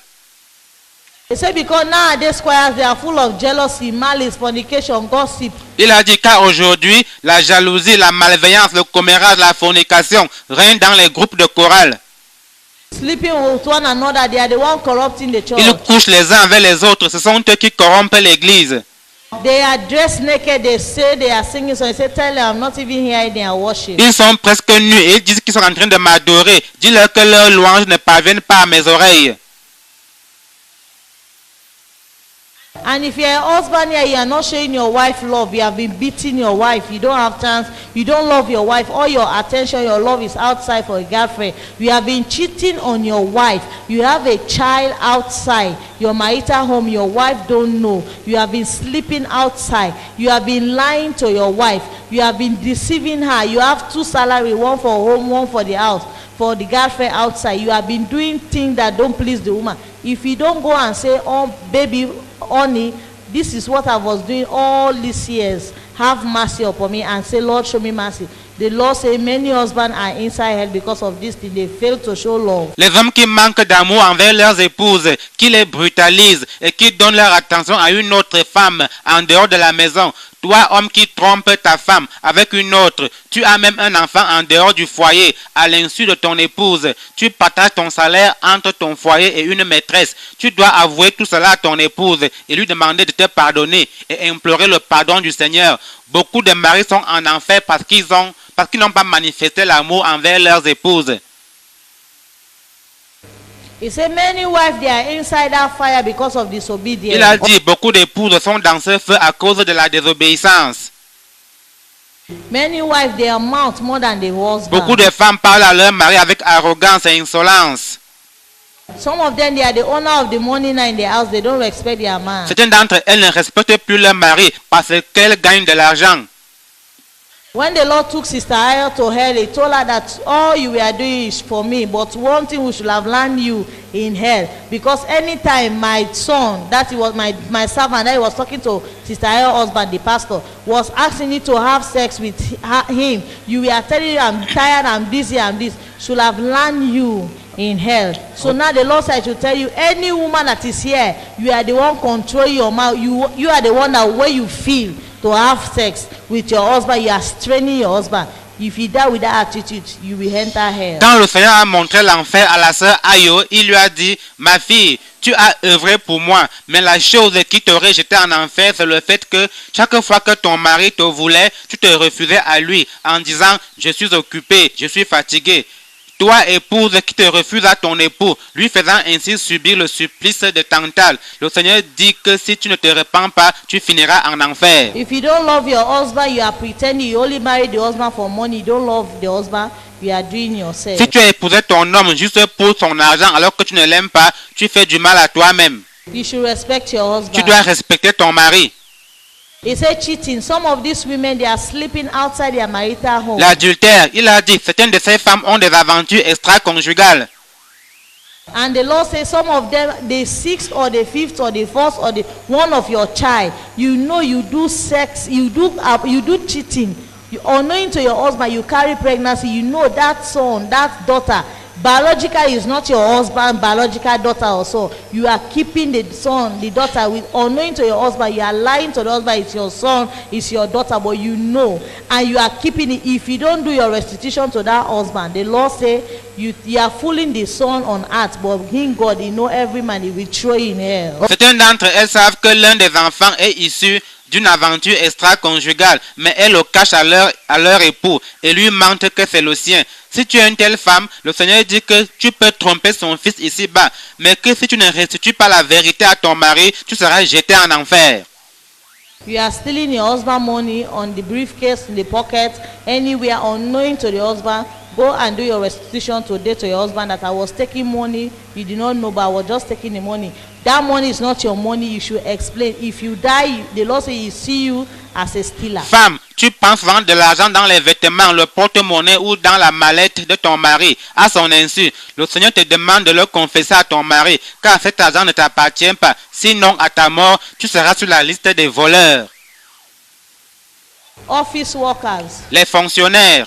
He said, because nowadays choirs, they are full of jealousy, malice, fornication, gossip. Il a dit car aujourd'hui, la jalousie, la malveillance, le commérage, la fornication règnent dans les groupes de chorales. Sleeping with one another, they are the one corrupting the church. Ils couchent les uns avec les autres, ce sont eux qui corrompent l'église. They are dressed naked, they say they are singing, so he said, tell them I'm not even here in their worship. Ils sont presque nus et ils disent qu'ils sont en train de m'adorer. Dis-leur que leurs louanges ne parviennent pas à mes oreilles. And if you are a husband here, you are not showing your wife love, you have been beating your wife, you don't have chance, you don't love your wife, all your attention, your love is outside for a girlfriend. You have been cheating on your wife, you have a child outside, your marital home, your wife don't know. You have been sleeping outside, you have been lying to your wife, you have been deceiving her, you have two salaries, one for home, one for the house, for the girlfriend outside. You have been doing things that don't please the woman. If you don't go and say, oh baby, honey, this is what I was doing all these years, have mercy upon me, and say, Lord, show me mercy. The Lord say many husbands are inside hell because of this thing. They fail to show love. Les hommes qui manquent d'amour envers leurs épouses, qui les brutalisent et qui donnent leur attention à une autre femme en dehors de la maison. Toi, homme qui trompe ta femme avec une autre, tu as même un enfant en dehors du foyer à l'insu de ton épouse. Tu partages ton salaire entre ton foyer et une maîtresse. Tu dois avouer tout cela à ton épouse et lui demander de te pardonner et implorer le pardon du Seigneur. Beaucoup de maris sont en enfer parce qu'ils n'ont pas manifesté l'amour envers leurs épouses. He said many wives, they are inside that fire because of disobedience. Il a dit, beaucoup d'épouses sont dans ce feu à cause de la désobéissance. Many wives, they are mouth more than the husband. Beaucoup de femmes parlent à leur mari avec arrogance et insolence. Some of them, they are the owner of the money now in the house. They don't respect their man. Certaines d'entre elles ne respectent plus leur mari parce qu'elles gagnent de l'argent. When the Lord took Sister Ayo to hell, he told her that all you were doing is for me, but one thing we should have learned you in hell. Because anytime my son, that he was my servant, that he was talking to Sister Ayo's husband, the pastor, was asking you to have sex with him, you were telling him, I'm tired, I'm busy, I'm this, should have learned you in hell. So now the Lord said, I should tell you, any woman that is here, you are the one controlling your mouth. You are the one that when you feel to have sex with your husband, you are straining your husband. If you die with that attitude, you will enter hell. Quand le Seigneur a montré l'enfer à la sœur Ayo, il lui a dit, ma fille, tu as œuvré pour moi, mais la chose qui t'aurait jeté en enfer, c'est le fait que chaque fois que ton mari te voulait, tu te refusais à lui en disant, je suis occupé, je suis fatigué. Toi, épouse, qui te refuse à ton époux, lui faisant ainsi subir le supplice de Tantale. Le Seigneur dit que si tu ne te repens pas, tu finiras en enfer. If you don't love your husband, you are pretending you only marry the husband for money. You don't love the husband, you are doing yourself. Si tu as épousé ton homme juste pour son argent alors que tu ne l'aimes pas, tu fais du mal à toi-même. You should respect your husband. Tu dois respecter ton mari. He said cheating. Some of these women, they are sleeping outside their marital home. L'adultère, il a dit, certaines de ces femmes ont des aventures extra-conjugales. And the Lord says some of them, the sixth or the fifth or the first or the one of your child, you know you do sex, you do cheating. You, unknowing to your husband, you carry pregnancy. You know that son, that daughter, biologically is not your husband, biological daughter also. You are keeping the son, the daughter, with unknowing to your husband. You are lying to the husband. It's your son, it's your daughter, but you know, and you are keeping it. If you don't do your restitution to that husband, the Lord say you are fooling the son on earth, but him God, he know every man, he will throw you in hell. Certaines d'entre elles savent que l'un des enfants est issu d'une aventure extra-conjugale, mais elles le cachent à leur époux et lui mentent que c'est le sien. Si tu es une telle femme, le Seigneur dit que tu peux tromper son fils ici-bas, mais que si tu ne restitues pas la vérité à ton mari, tu seras jeté en enfer. You are stealing your husband money on the briefcase, in the pocket, anywhere, unknowing to the husband. Go and do your restitution today to your husband that I was taking money, you did not know, but I was just taking the money. That money is not your money, you should explain. If you die, the Lord says he see you as a stealer. Femme, tu penses vendre de l'argent dans les vêtements, le porte-monnaie ou dans la mallette de ton mari. À son insu, le Seigneur te demande de le confesser à ton mari, car cet argent ne t'appartient pas. Sinon, à ta mort, tu seras sur la liste des voleurs. Office workers, Les fonctionnaires,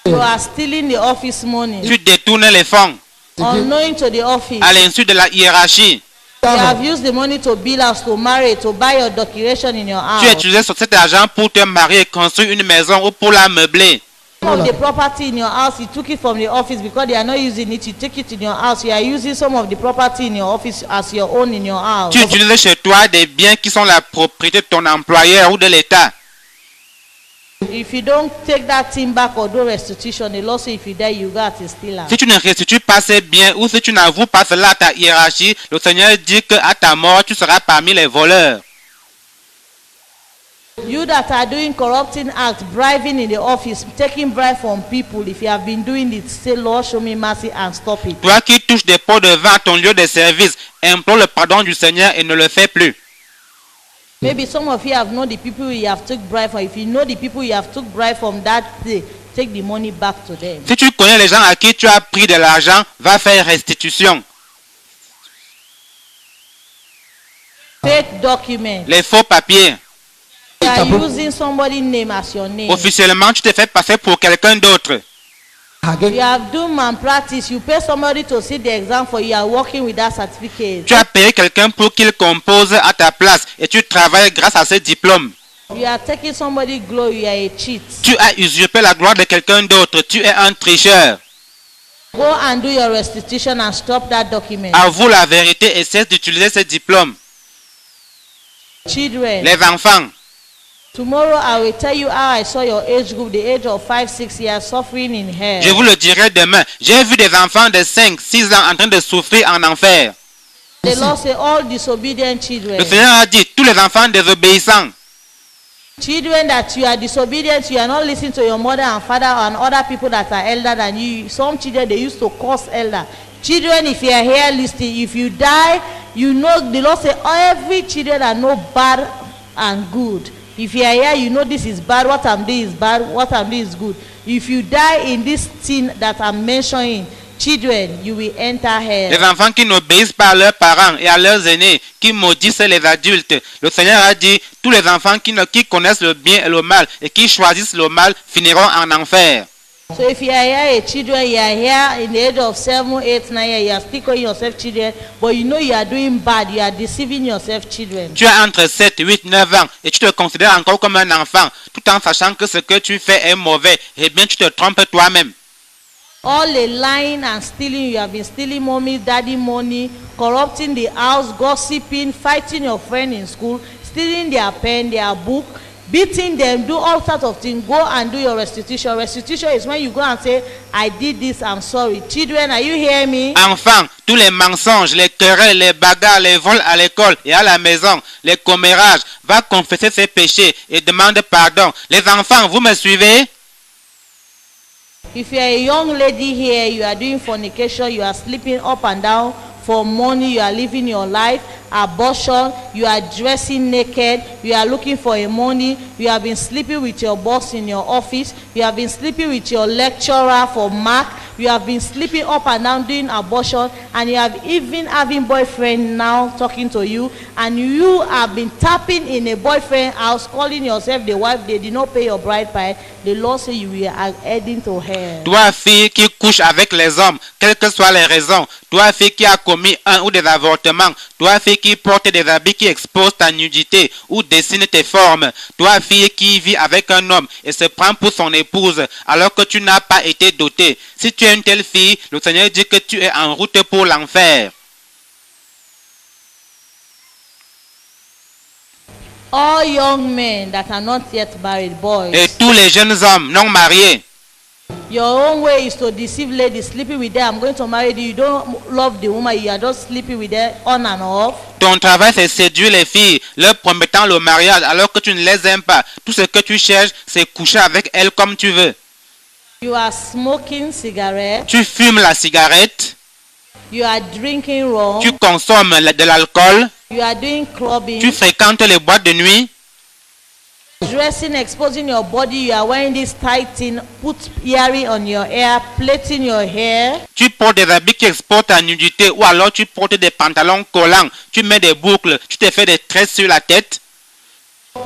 you are stealing the office money. tu détournes les fonds Unknowing to the office. à l'insu de la hiérarchie. You have used the money to build house, to marry, to buy your decoration in your Tu as house. utilisé cet argent pour te marier, construire une maison ou pour la meubler. Some of the property in your house, you took it from the office because they are not using it. You take it in your house. You are using some of the property in your office as your own in your house. Tu utilises chez toi des biens qui sont la propriété de ton employeur ou de l'État. If you don't take that thing back or do restitution, the Lord says if you die, you got to steal. Si tu ne restitues pas ces biens ou si tu n'avoues pas cela à ta hiérarchie, le Seigneur dit qu'à ta mort, tu seras parmi les voleurs. You that are doing corrupting acts, bribing in the office, taking bribe from people, if you have been doing it, say, Lord, show me mercy and stop it. Toi qui touches des pots de vin à ton lieu de service, implore le pardon du Seigneur et ne le fais plus. Maybe some of you have known the people you have took bribe from. If you know the people you have took bribe from that day, take the money back to them. Si tu connais les gens à qui tu as pris de l'argent, va faire restitution. Fake document. Les faux papiers. You are using somebody's name as your name. Officiellement, tu te fais passer pour quelqu'un d'autre. You have done malpractice. You pay somebody to sit the exam for you. You are working with that certificate. Tu as payé quelqu'un pour qu'il compose à ta place et tu travailles grâce à ce diplôme. You are taking somebody's glory. You are a cheat. Tu as usurpé la gloire de quelqu'un d'autre. Tu es un tricheur. Go and do your restitution and stop that document. Avoue la vérité et cesse d'utiliser ce diplôme. Children. Les enfants. Tomorrow I will tell you how I saw your age group, the age of 5-6 years, suffering in hell. Je vous le dirai demain. J'ai vu des enfants de 5-6 ans en train de souffrir en enfer. The Lord say all disobedient children. Le Seigneur a dit, tous les enfants désobéissants. Children that you are disobedient, you are not listening to your mother and father and other people that are elder than you. Some children, they used to curse elder. Children, if you are here listening, if you die, you know the Lord say every children are no bad and good. If you are here, you know this is bad, what I'm doing is bad, what I'm doing is good. If you die in this thing that I'm mentioning, children, you will enter hell. Les enfants qui n'obéissent pas à leurs parents et à leurs aînés, qui maudissent les adultes. Le Seigneur a dit, tous les enfants qui connaissent le bien et le mal et qui choisissent le mal finiront en enfer. So if you are here, children, you are here in the age of 7, 8, 9 years, you are still calling yourself children, but you know you are doing bad, you are deceiving yourself, children. Tu as entre 7, 8, 9 ans et tu te considères encore comme un enfant, tout en sachant que ce que tu fais est mauvais. Eh bien, tu te trompes toi-même. All the lying and stealing, you have been stealing mommy, daddy money, corrupting the house, gossiping, fighting your friend in school, stealing their pen, their book, beating them, do all sorts of things. Go and do your restitution. Restitution is when you go and say, I did this, I'm sorry. Children, are you hearing me? Enfants, tous les mensonges, les querelles, les bagarres, les vols à l'école et à la maison, les commérages, va confesser ses péchés et demande pardon. Les enfants, vous me suivez? If you are a young lady here, you are doing fornication, you are sleeping up and down for money, you are living your life, abortion, you are dressing naked, you are looking for a money, you have been sleeping with your boss in your office, you have been sleeping with your lecturer for mark, you have been sleeping up and down doing abortion, and you have even having boyfriend now talking to you, and you have been tapping in a boyfriend house, calling yourself the wife, they did not pay your bride price. The Lord say you are heading to hell. Toi, fille qui couche avec les hommes, quelles que soient les raisons. Toi, fille qui a commis un ou des avortements. Toi, fille qui porte des habits qui exposent ta nudité ou dessine tes formes. Toi, fille qui vit avec un homme et se prend pour son épouse alors que tu n'as pas été doté. Si tu es une telle fille, le Seigneur dit que tu es en route pour l'enfer. All young men that are not yet married, boys. Et tous les jeunes hommes non mariés. Your own way is to deceive ladies, sleeping with them. I'm going to marry you. You don't love the woman. You are just sleeping with them on and off. Ton travail, c'est séduire les filles, leur promettant le mariage alors que tu ne les aimes pas. Tout ce que tu cherches, c'est coucher avec elles comme tu veux. You are smoking cigarettes. Tu fumes la cigarette. You are drinking rum. Tu consommes de l'alcool. You are doing clubbing. Tu fréquentes les boîtes de nuit. Dressing, exposing your body. You are wearing this tight thing. Put earring on your hair. Plaiting your hair. Tu portes des habits qui exposent ta nudité ou alors tu portes des pantalons collants. Tu mets des boucles. Tu te fais des tresses sur la tête.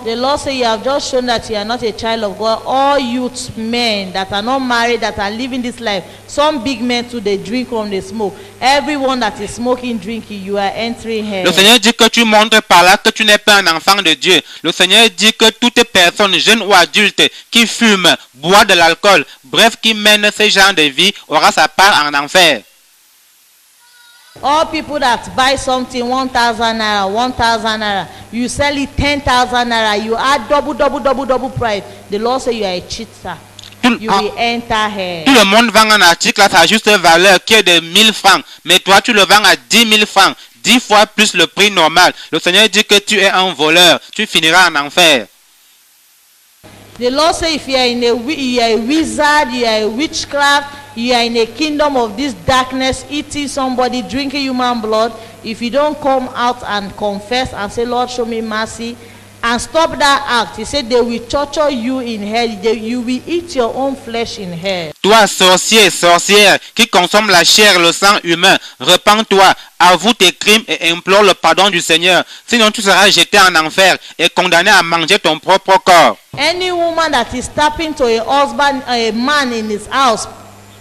The Lord says you have just shown that you are not a child of God. All youth men that are not married, that are living this life. Some big men too, they drink rum, they smoke. Everyone that is smoking, drinking, you are entering hell. Le Seigneur dit que tu montres par là que tu n'es pas un enfant de Dieu. Le Seigneur dit que toute personne, jeune ou adulte, qui fume, boit de l'alcool, bref, qui mène ce genre de vie, aura sa part en enfer. All people that buy something 1,000 naira, 1,000 naira, you sell it 10,000 naira, you add double price. The Lord say you are a cheater. You will enter hell. Tout le monde vend un article à sa juste valeur qui est de 1000 francs, mais toi tu le vends à 10 000 francs, 10 fois plus le prix normal. Le Seigneur dit que tu es un voleur, tu finiras en enfer. The Lord say if you are a wizard, you are a witchcraft, you are in a kingdom of this darkness, eating somebody, drinking human blood, if you don't come out and confess and say, Lord, show me mercy, and stop that act, he said they will torture you in hell. You will eat your own flesh in hell. Toi, sorcier, sorcière, qui consomme la chair, le sang humain, repens-toi, avoue tes crimes et implore le pardon du Seigneur. Sinon, tu seras jeté en enfer et condamné à manger ton propre corps. Any woman that is tapping to a husband, a man in his house,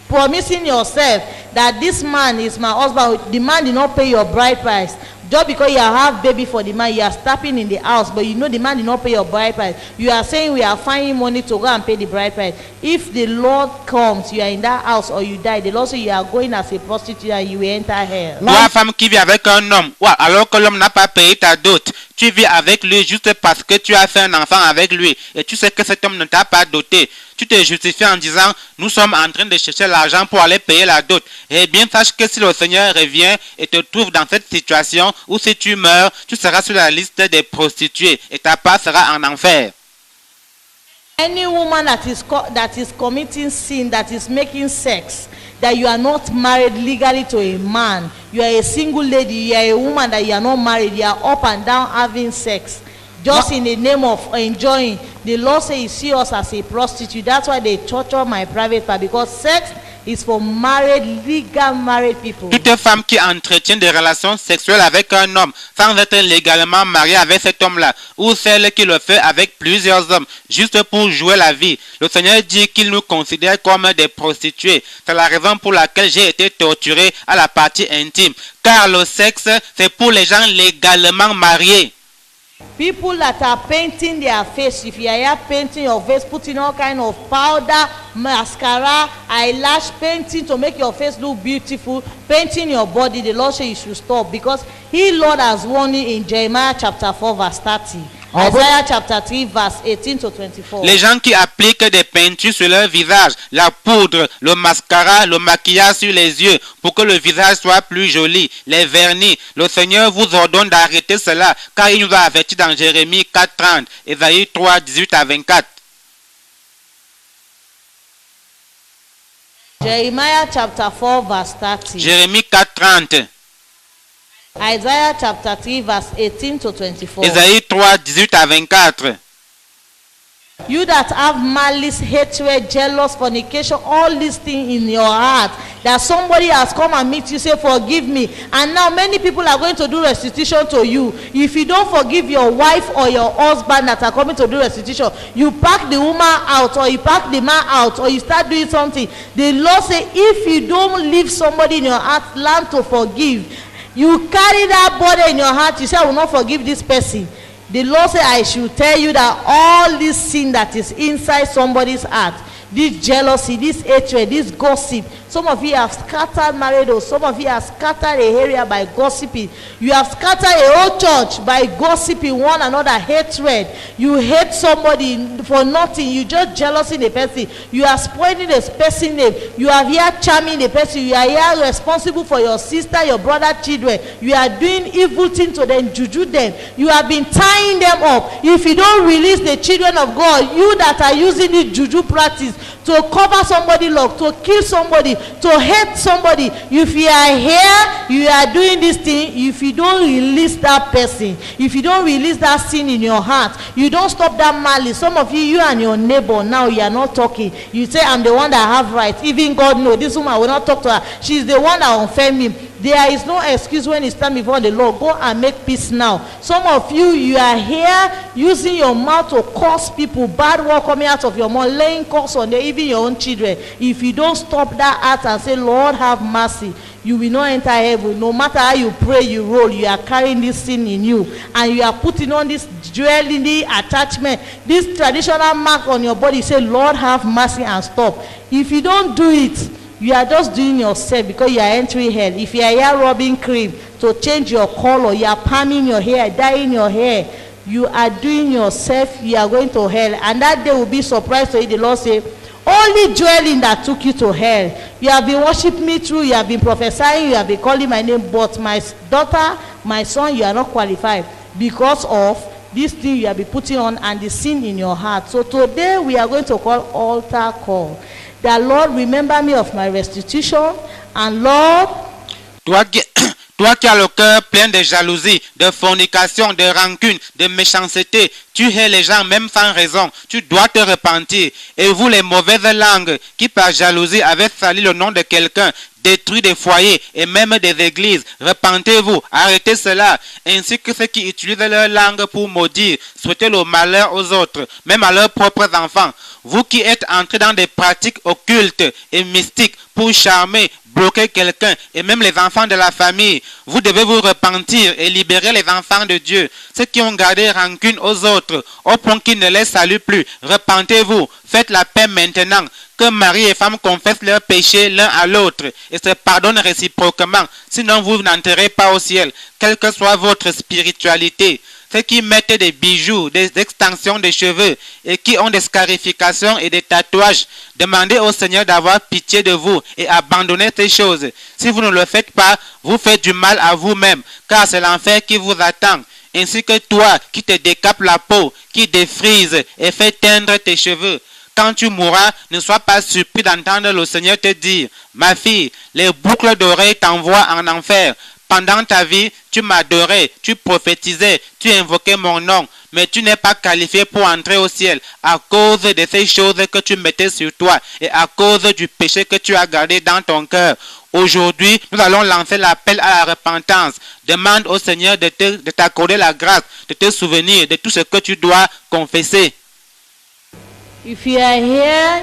promising yourself that this man is my husband, the man did not pay your bride price. Just because you have baby for the man, you are stepping in the house, but you know the man did not pay your bride price. You are saying we are finding money to go and pay the bride price. If the Lord comes, you are in that house or you die, the Lord says you are going as a prostitute and you will enter hell. Toi, femme qui vit avec un homme, alors que l'homme n'a pas payé ta dot, tu vis avec lui juste parce que tu as fait un enfant avec lui et tu sais que cet homme ne t'a pas doté. Tu te justifies en disant, nous sommes en train de chercher l'argent pour aller payer la dot. Eh bien, sache que si le Seigneur revient et te trouve dans cette situation où si tu meurs, tu seras sur la liste des prostituées et ta part sera en enfer. Any woman that is committing sin, that is making sex, that you are not married legally to a man, you are a single lady, you are a woman that you are not married, you are up and down having sex, just in the name of enjoying. The Lord says He sees us as a prostitute. That's why they torture my private part, because sex is for married, legal married people. Toute femme qui entretient des relations sexuelles avec un homme sans être légalement mariée avec cet homme-là, ou celle qui le fait avec plusieurs hommes, juste pour jouer la vie. Le Seigneur dit qu'il nous considère comme des prostituées. C'est la raison pour laquelle j'ai été torturé à la partie intime. Car le sexe, c'est pour les gens légalement mariés. People that are painting their face, if you are here painting your face, putting all kind of powder, mascara, eyelash, painting to make your face look beautiful, painting your body, the Lord says you should stop, because He, Lord, has warned you in Jeremiah chapter 4 verse 30. Isaiah chapter 3 verse 18 to 24. Les gens qui appliquent des peintures sur leur visage, la poudre, le mascara, le maquillage sur les yeux pour que le visage soit plus joli, les vernis, le Seigneur vous ordonne d'arrêter cela, car il nous a averti dans Jérémie 4:30, Ésaïe 3, 18 à 24. Jeremiah chapter 4 verse 30. Jérémie 4:30. Isaiah chapter 3 verse 18 to 24. Ésaïe 3, 18 à 24. You that have malice, hatred, jealous, fornication, all these things in your heart, that somebody has come and meet you, say, forgive me. And now many people are going to do restitution to you. If you don't forgive your wife or your husband that are coming to do restitution, you pack the woman out, or you pack the man out, or you start doing something. The Lord say, if you don't leave somebody in your heart, learn to forgive. You carry that burden in your heart, you say, I will not forgive this person. The Lord said, I should tell you that all this sin that is inside somebody's heart, this jealousy, this hatred, this gossip, some of you have scattered marriage, some of you have scattered a area by gossiping. You have scattered a whole church by gossiping one another, hatred. You hate somebody for nothing. You just jealous in the person. You are spoiling the person's name. You are here charming the person. You are here responsible for your sister, your brother, children. You are doing evil things to them, juju them. You have been tying them up. If you don't release the children of God, you that are using this juju practice to cover somebody love, to kill somebody, to hate somebody. If you are here, you are doing this thing. If you don't release that person, if you don't release that sin in your heart, you don't stop that malice. Some of you and your neighbor, now you are not talking. You say, I'm the one that have right. Even God knows this woman will not talk to her. She's the one that offend me. There is no excuse when you stand before the Lord. Go and make peace now. Some of you, you are here using your mouth to curse people, bad word coming out of your mouth, laying curse on them, even your own children. If you don't stop that act and say, Lord, have mercy, you will not enter heaven. No matter how you pray, you roll, you are carrying this sin in you, and you are putting on this jewelry attachment, this traditional mark on your body. Say, Lord, have mercy, and stop. If you don't do it, you are just doing yourself, because you are entering hell. If you are here rubbing cream to change your color, you are palming your hair, dyeing your hair, you are doing yourself, you are going to hell. And that day will be surprised to you. The Lord say, only dwelling that took you to hell. You have been worshiping me through, you have been prophesying, you have been calling my name, but my daughter, my son, you are not qualified because of this thing you have been putting on and the sin in your heart. So today we are going to call altar call. That Lord, remember me of my restitution, and Lord, toi qui as le cœur plein de jalousie, de fornication, de rancune, de méchanceté, tu hais les gens même sans raison, tu dois te repentir. Et vous les mauvaises langues qui par jalousie avaient sali le nom de quelqu'un, détruit des foyers et même des églises, repentez-vous, arrêtez cela, ainsi que ceux qui utilisent leur langue pour maudire, souhaiter le malheur aux autres, même à leurs propres enfants. Vous qui êtes entrés dans des pratiques occultes et mystiques pour charmer, bloquer quelqu'un et même les enfants de la famille, vous devez vous repentir et libérer les enfants de Dieu. Ceux qui ont gardé rancune aux autres, au point qu'ils ne les saluent plus, repentez-vous, faites la paix maintenant. Que mari et femme confessent leurs péchés l'un à l'autre et se pardonnent réciproquement, sinon vous n'entrerez pas au ciel, quelle que soit votre spiritualité. Ceux qui mettent des bijoux, des extensions de cheveux et qui ont des scarifications et des tatouages, demandez au Seigneur d'avoir pitié de vous et abandonnez ces choses. Si vous ne le faites pas, vous faites du mal à vous-même, car c'est l'enfer qui vous attend. Ainsi que toi qui te décapes la peau, qui défrise et fait teindre tes cheveux. Quand tu mourras, ne sois pas surpris d'entendre le Seigneur te dire, ma fille, les boucles d'oreilles t'envoient en enfer, Pendant ta vie, tu m'adorais, tu prophétisais, tu invoquais mon nom, mais tu n'es pas qualifié pour entrer au ciel à cause de ces choses que tu mettais sur toi et à cause du péché que tu as gardé dans ton cœur. Aujourd'hui, nous allons lancer l'appel à la repentance. Demande au Seigneur de t'accorder la grâce, de te souvenir de tout ce que tu dois confesser. If you are here,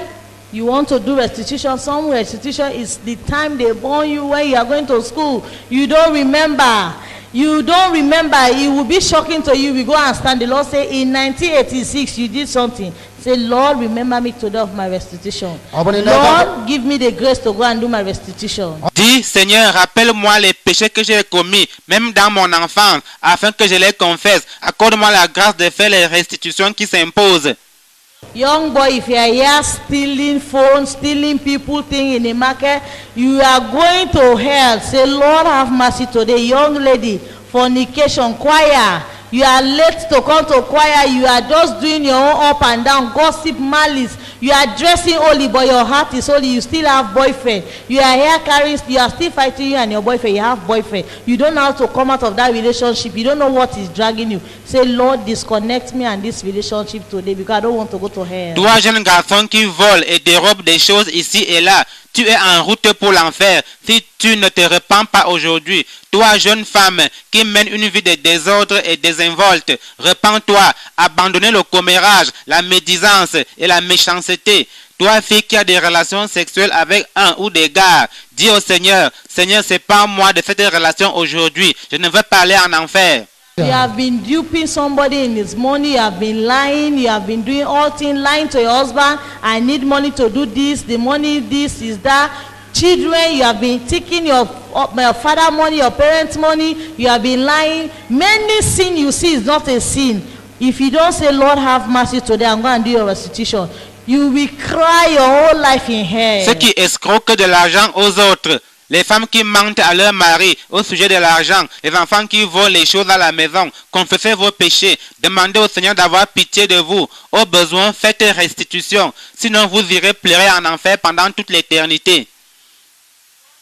you want to do restitution. Some restitution is the time they born you when you are going to school. You don't remember. You don't remember. It will be shocking to you. We go and stand. The Lord say, in 1986, you did something. Say, Lord, remember me today of my restitution. Lord, give me the grace to go and do my restitution. Dis, Seigneur, rappelle-moi les péchés que j'ai commis, même dans mon enfance, afin que je les confesse. Accorde-moi la grâce de faire les restitutions qui s'imposent. Young boy, if you are here stealing phones, stealing people things in the market, you are going to hell. Say, Lord, have mercy today. Young lady, fornication, choir. You are late to come to choir. You are just doing your own up and down, gossip, malice. You are dressing holy, but your heart is holy. You still have boyfriend. You are here carrying, you are still fighting you and your boyfriend. You have boyfriend. You don't know how to come out of that relationship. You don't know what is dragging you. Say, Lord, disconnect me and this relationship today because I don't want to go to hell. Toi, jeune garçon qui vole et dérobe des choses ici et là, tu es en route pour l'enfer si tu ne te repens pas aujourd'hui. Toi, jeune femme qui mène une vie de désordre et désinvolte, repens-toi, abandonnez le commérage, la médisance et la méchanceté. Toi, fille qui a des relations sexuelles avec un ou des gars, dis au Seigneur, Seigneur, sépare moi de cette relation aujourd'hui. Je ne veux pas aller en enfer. You have been duping somebody in his money, you have been lying, you have been doing all things, lying to your husband. I need money to do this, the money, this is that. Children, you have been taking your father money, your parents' money, you have been lying. Many sin you see is not a sin. If you don't say, Lord, have mercy today, I'm going to do your restitution, you will cry your whole life in hell. Ceux qui escroquent de l'argent aux autres, les femmes qui mentent à leur mari au sujet de l'argent, les enfants qui volent les choses à la maison, confessez vos péchés, demandez au Seigneur d'avoir pitié de vous. Au besoin, faites restitution, sinon vous irez pleurer en enfer pendant toute l'éternité.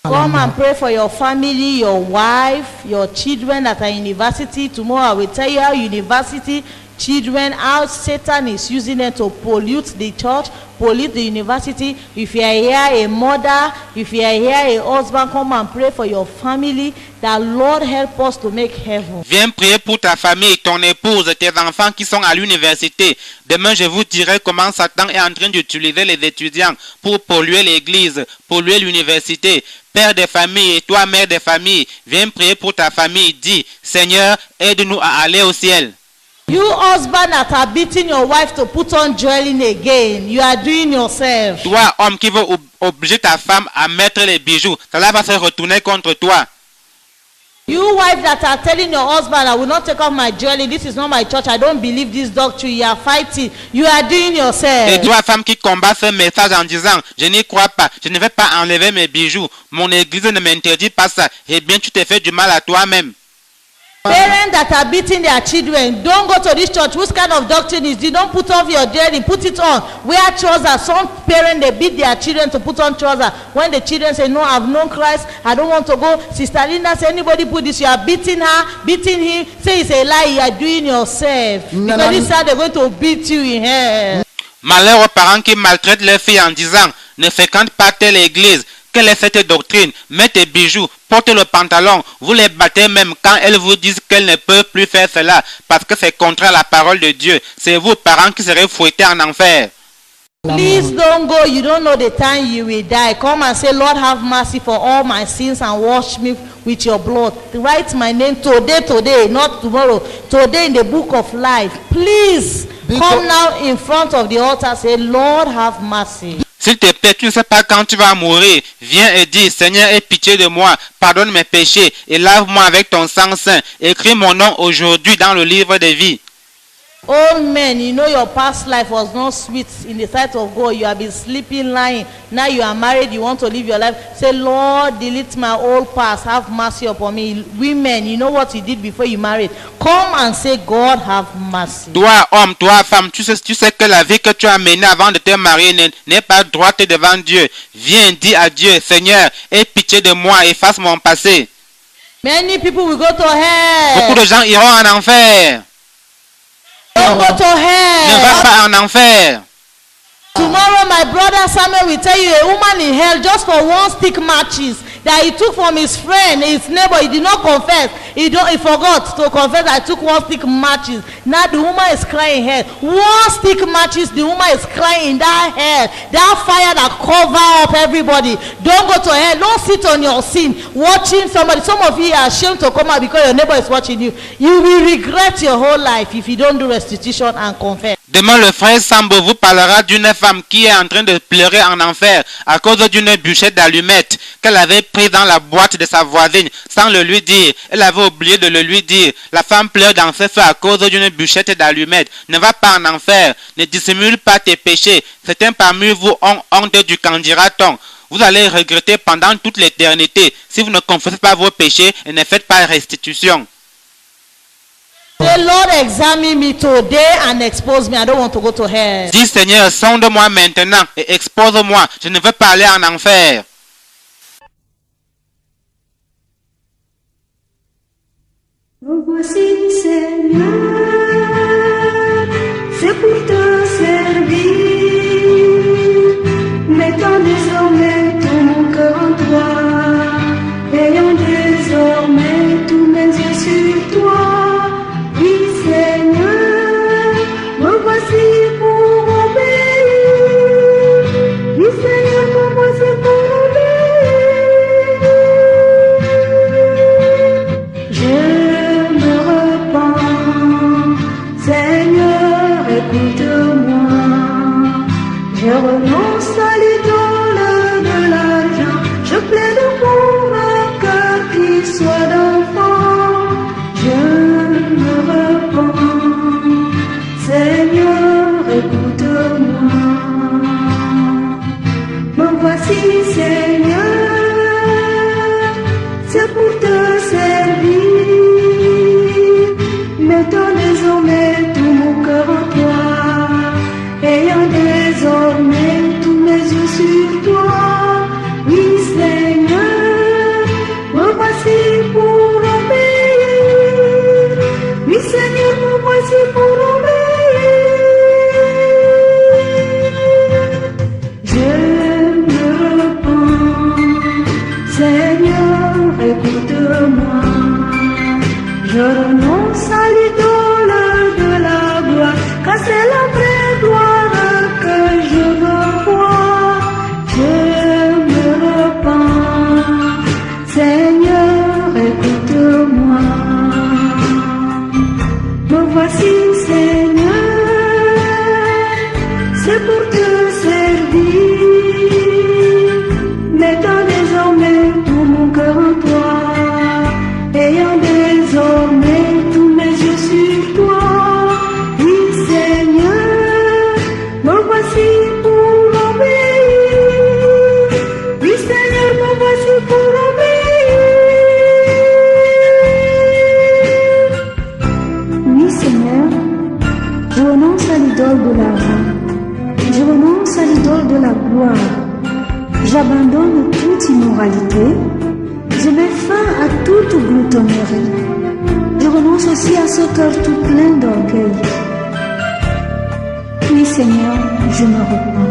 Come and pray for your family, your wife, your children that are in university. Tomorrow I will tell you how university children, how Satan is using them to pollute the church, pollute the university. If you are here a mother, if you are here a husband, come and pray for your family, that Lord help us to make heaven. Viens prier pour ta famille, ton épouse, tes enfants qui sont à l'université. Demain, je vous dirai comment Satan est en train d'utiliser les étudiants pour polluer l'église, polluer l'université. Père de famille et toi, mère de famille, viens prier pour ta famille. Dis, Seigneur, aide-nous à aller au ciel. You husband that are beating your wife to put on jewelry again, you are doing yourself. Toi, homme qui veut obliger ta femme à mettre les bijoux, cela va se retourner contre toi. You wife that are telling your husband, I will not take off my jewelry, this is not my church, I don't believe this doctrine, you are fighting, you are doing yourself. Et toi, femme qui combat ce message en disant, je n'y crois pas, je ne vais pas enlever mes bijoux, mon église ne m'interdit pas ça, eh bien tu te fais du mal à toi-même. Parents that are beating their children, don't go to this church. Which kind of doctrine is this? Don't put off your jewelry, put it on. Wear trousers. Some parents, they beat their children to put on trousers. When the children say, no, I've known Christ, I don't want to go. Sister Linda say, anybody put this, you are beating her, beating him. Say it's a lie, you are doing yourself. Because this time they're going to beat you in hell. Malheur aux parents qui maltraitent leurs filles en disant, ne fréquente pas telle église. Quelle est cette doctrine? Mets tes bijoux, porte le pantalon, vous les battez même quand elles vous disent qu'elles ne peuvent plus faire cela parce que c'est contraire à la parole de Dieu. C'est vous, parents, qui serez fouettés en enfer. Please don't go. You don't know the time you will die. Come and say, Lord, have mercy for all my sins and wash me with your blood. Write my name today, not tomorrow. Today in the book of life. Please come now in front of the altar. Say, Lord, have mercy. S'il te plaît, tu ne sais pas quand tu vas mourir. Viens et dis, Seigneur, aie pitié de moi, pardonne mes péchés et lave-moi avec ton sang saint. Écris mon nom aujourd'hui dans le livre de vie. Old men, you know your past life was not sweet in the sight of God. You have been sleeping, lying. Now you are married, you want to live your life. Say, Lord, delete my old past. Have mercy upon me. Women, you know what you did before you married. Come and say, God, have mercy. Toi, homme, toi, femme, tu sais que la vie que tu as menée avant de te marier n'est pas droite devant Dieu. Viens, dis à Dieu, Seigneur, aie pitié de moi, efface mon passé. Many people will go to hell. Beaucoup de gens iront en enfer. Don't go to Ne va hell. pas en enfer. Tomorrow my brother Samuel will tell you a woman in hell just for one stick matches that he took from his friend, his neighbor. He did not confess. He forgot to confess that I took one stick matches. Now the woman is crying in hell. One stick matches, the woman is crying in that hell. That fire that cover up everybody. Don't go to hell. Don't sit on your sin watching somebody. Some of you are ashamed to come out because your neighbor is watching you. You will regret your whole life if you don't do restitution and confess. Demain, le frère Sambo vous parlera d'une femme qui est en train de pleurer en enfer à cause d'une bûchette d'allumettes qu'elle avait prise dans la boîte de sa voisine sans le lui dire. Elle avait oublié de le lui dire. La femme pleure dans ce feu à cause d'une bûchette d'allumettes. Ne va pas en enfer. Ne dissimule pas tes péchés. Certains parmi vous ont honte du qu'en dira-t-on. Vous allez regretter pendant toute l'éternité si vous ne confessez pas vos péchés et ne faites pas restitution. The Lord examine me today and expose me. I don't want to go to hell. Dis Seigneur, sonde-moi maintenant et expose-moi. Je ne veux pas aller en enfer. Me voici Seigneur, c'est pour te servir, mettant désormais tout mon cœur en toi, ayant désormais tous mes yeux sur toi. Oui Seigneur, me voici pour obéir. Oui Seigneur, me voici pour obéir. Je me repens, Seigneur, écoute-moi. Je renonce à l'idole de l'argent. Je plaide pour un cœur qui soit d'enfant. Je me repens, Seigneur, écoute-moi. Me voici, Seigneur, c'est pour te servir, mettant désormais tout mon cœur en toi, ayant désormais tous mes yeux sur toi. Oui, Seigneur, me voici pour obéir. Oui, Seigneur, me voici pour obéir. Je me repens, Seigneur, écoute-moi. Je renonce à l'idole de la gloire, car c'est la vraie gloire que je veux voir. Je me repens, Seigneur, écoute-moi. Me voici, Seigneur, c'est pour te servir, mettant désormais tout mon cœur en toi, ayant désormais tous mes yeux sur toi. Oui, Seigneur, me voici pour obéir. Oui, Seigneur, me voici pour obéir. Oui, Seigneur, je renonce à l'idole de l'argent. Je renonce à l'idole de la gloire. J'abandonne toute immoralité. Je mets fin à toute gloutonnerie. Je renonce aussi à ce cœur tout plein d'orgueil. Oui, Seigneur, je me repens.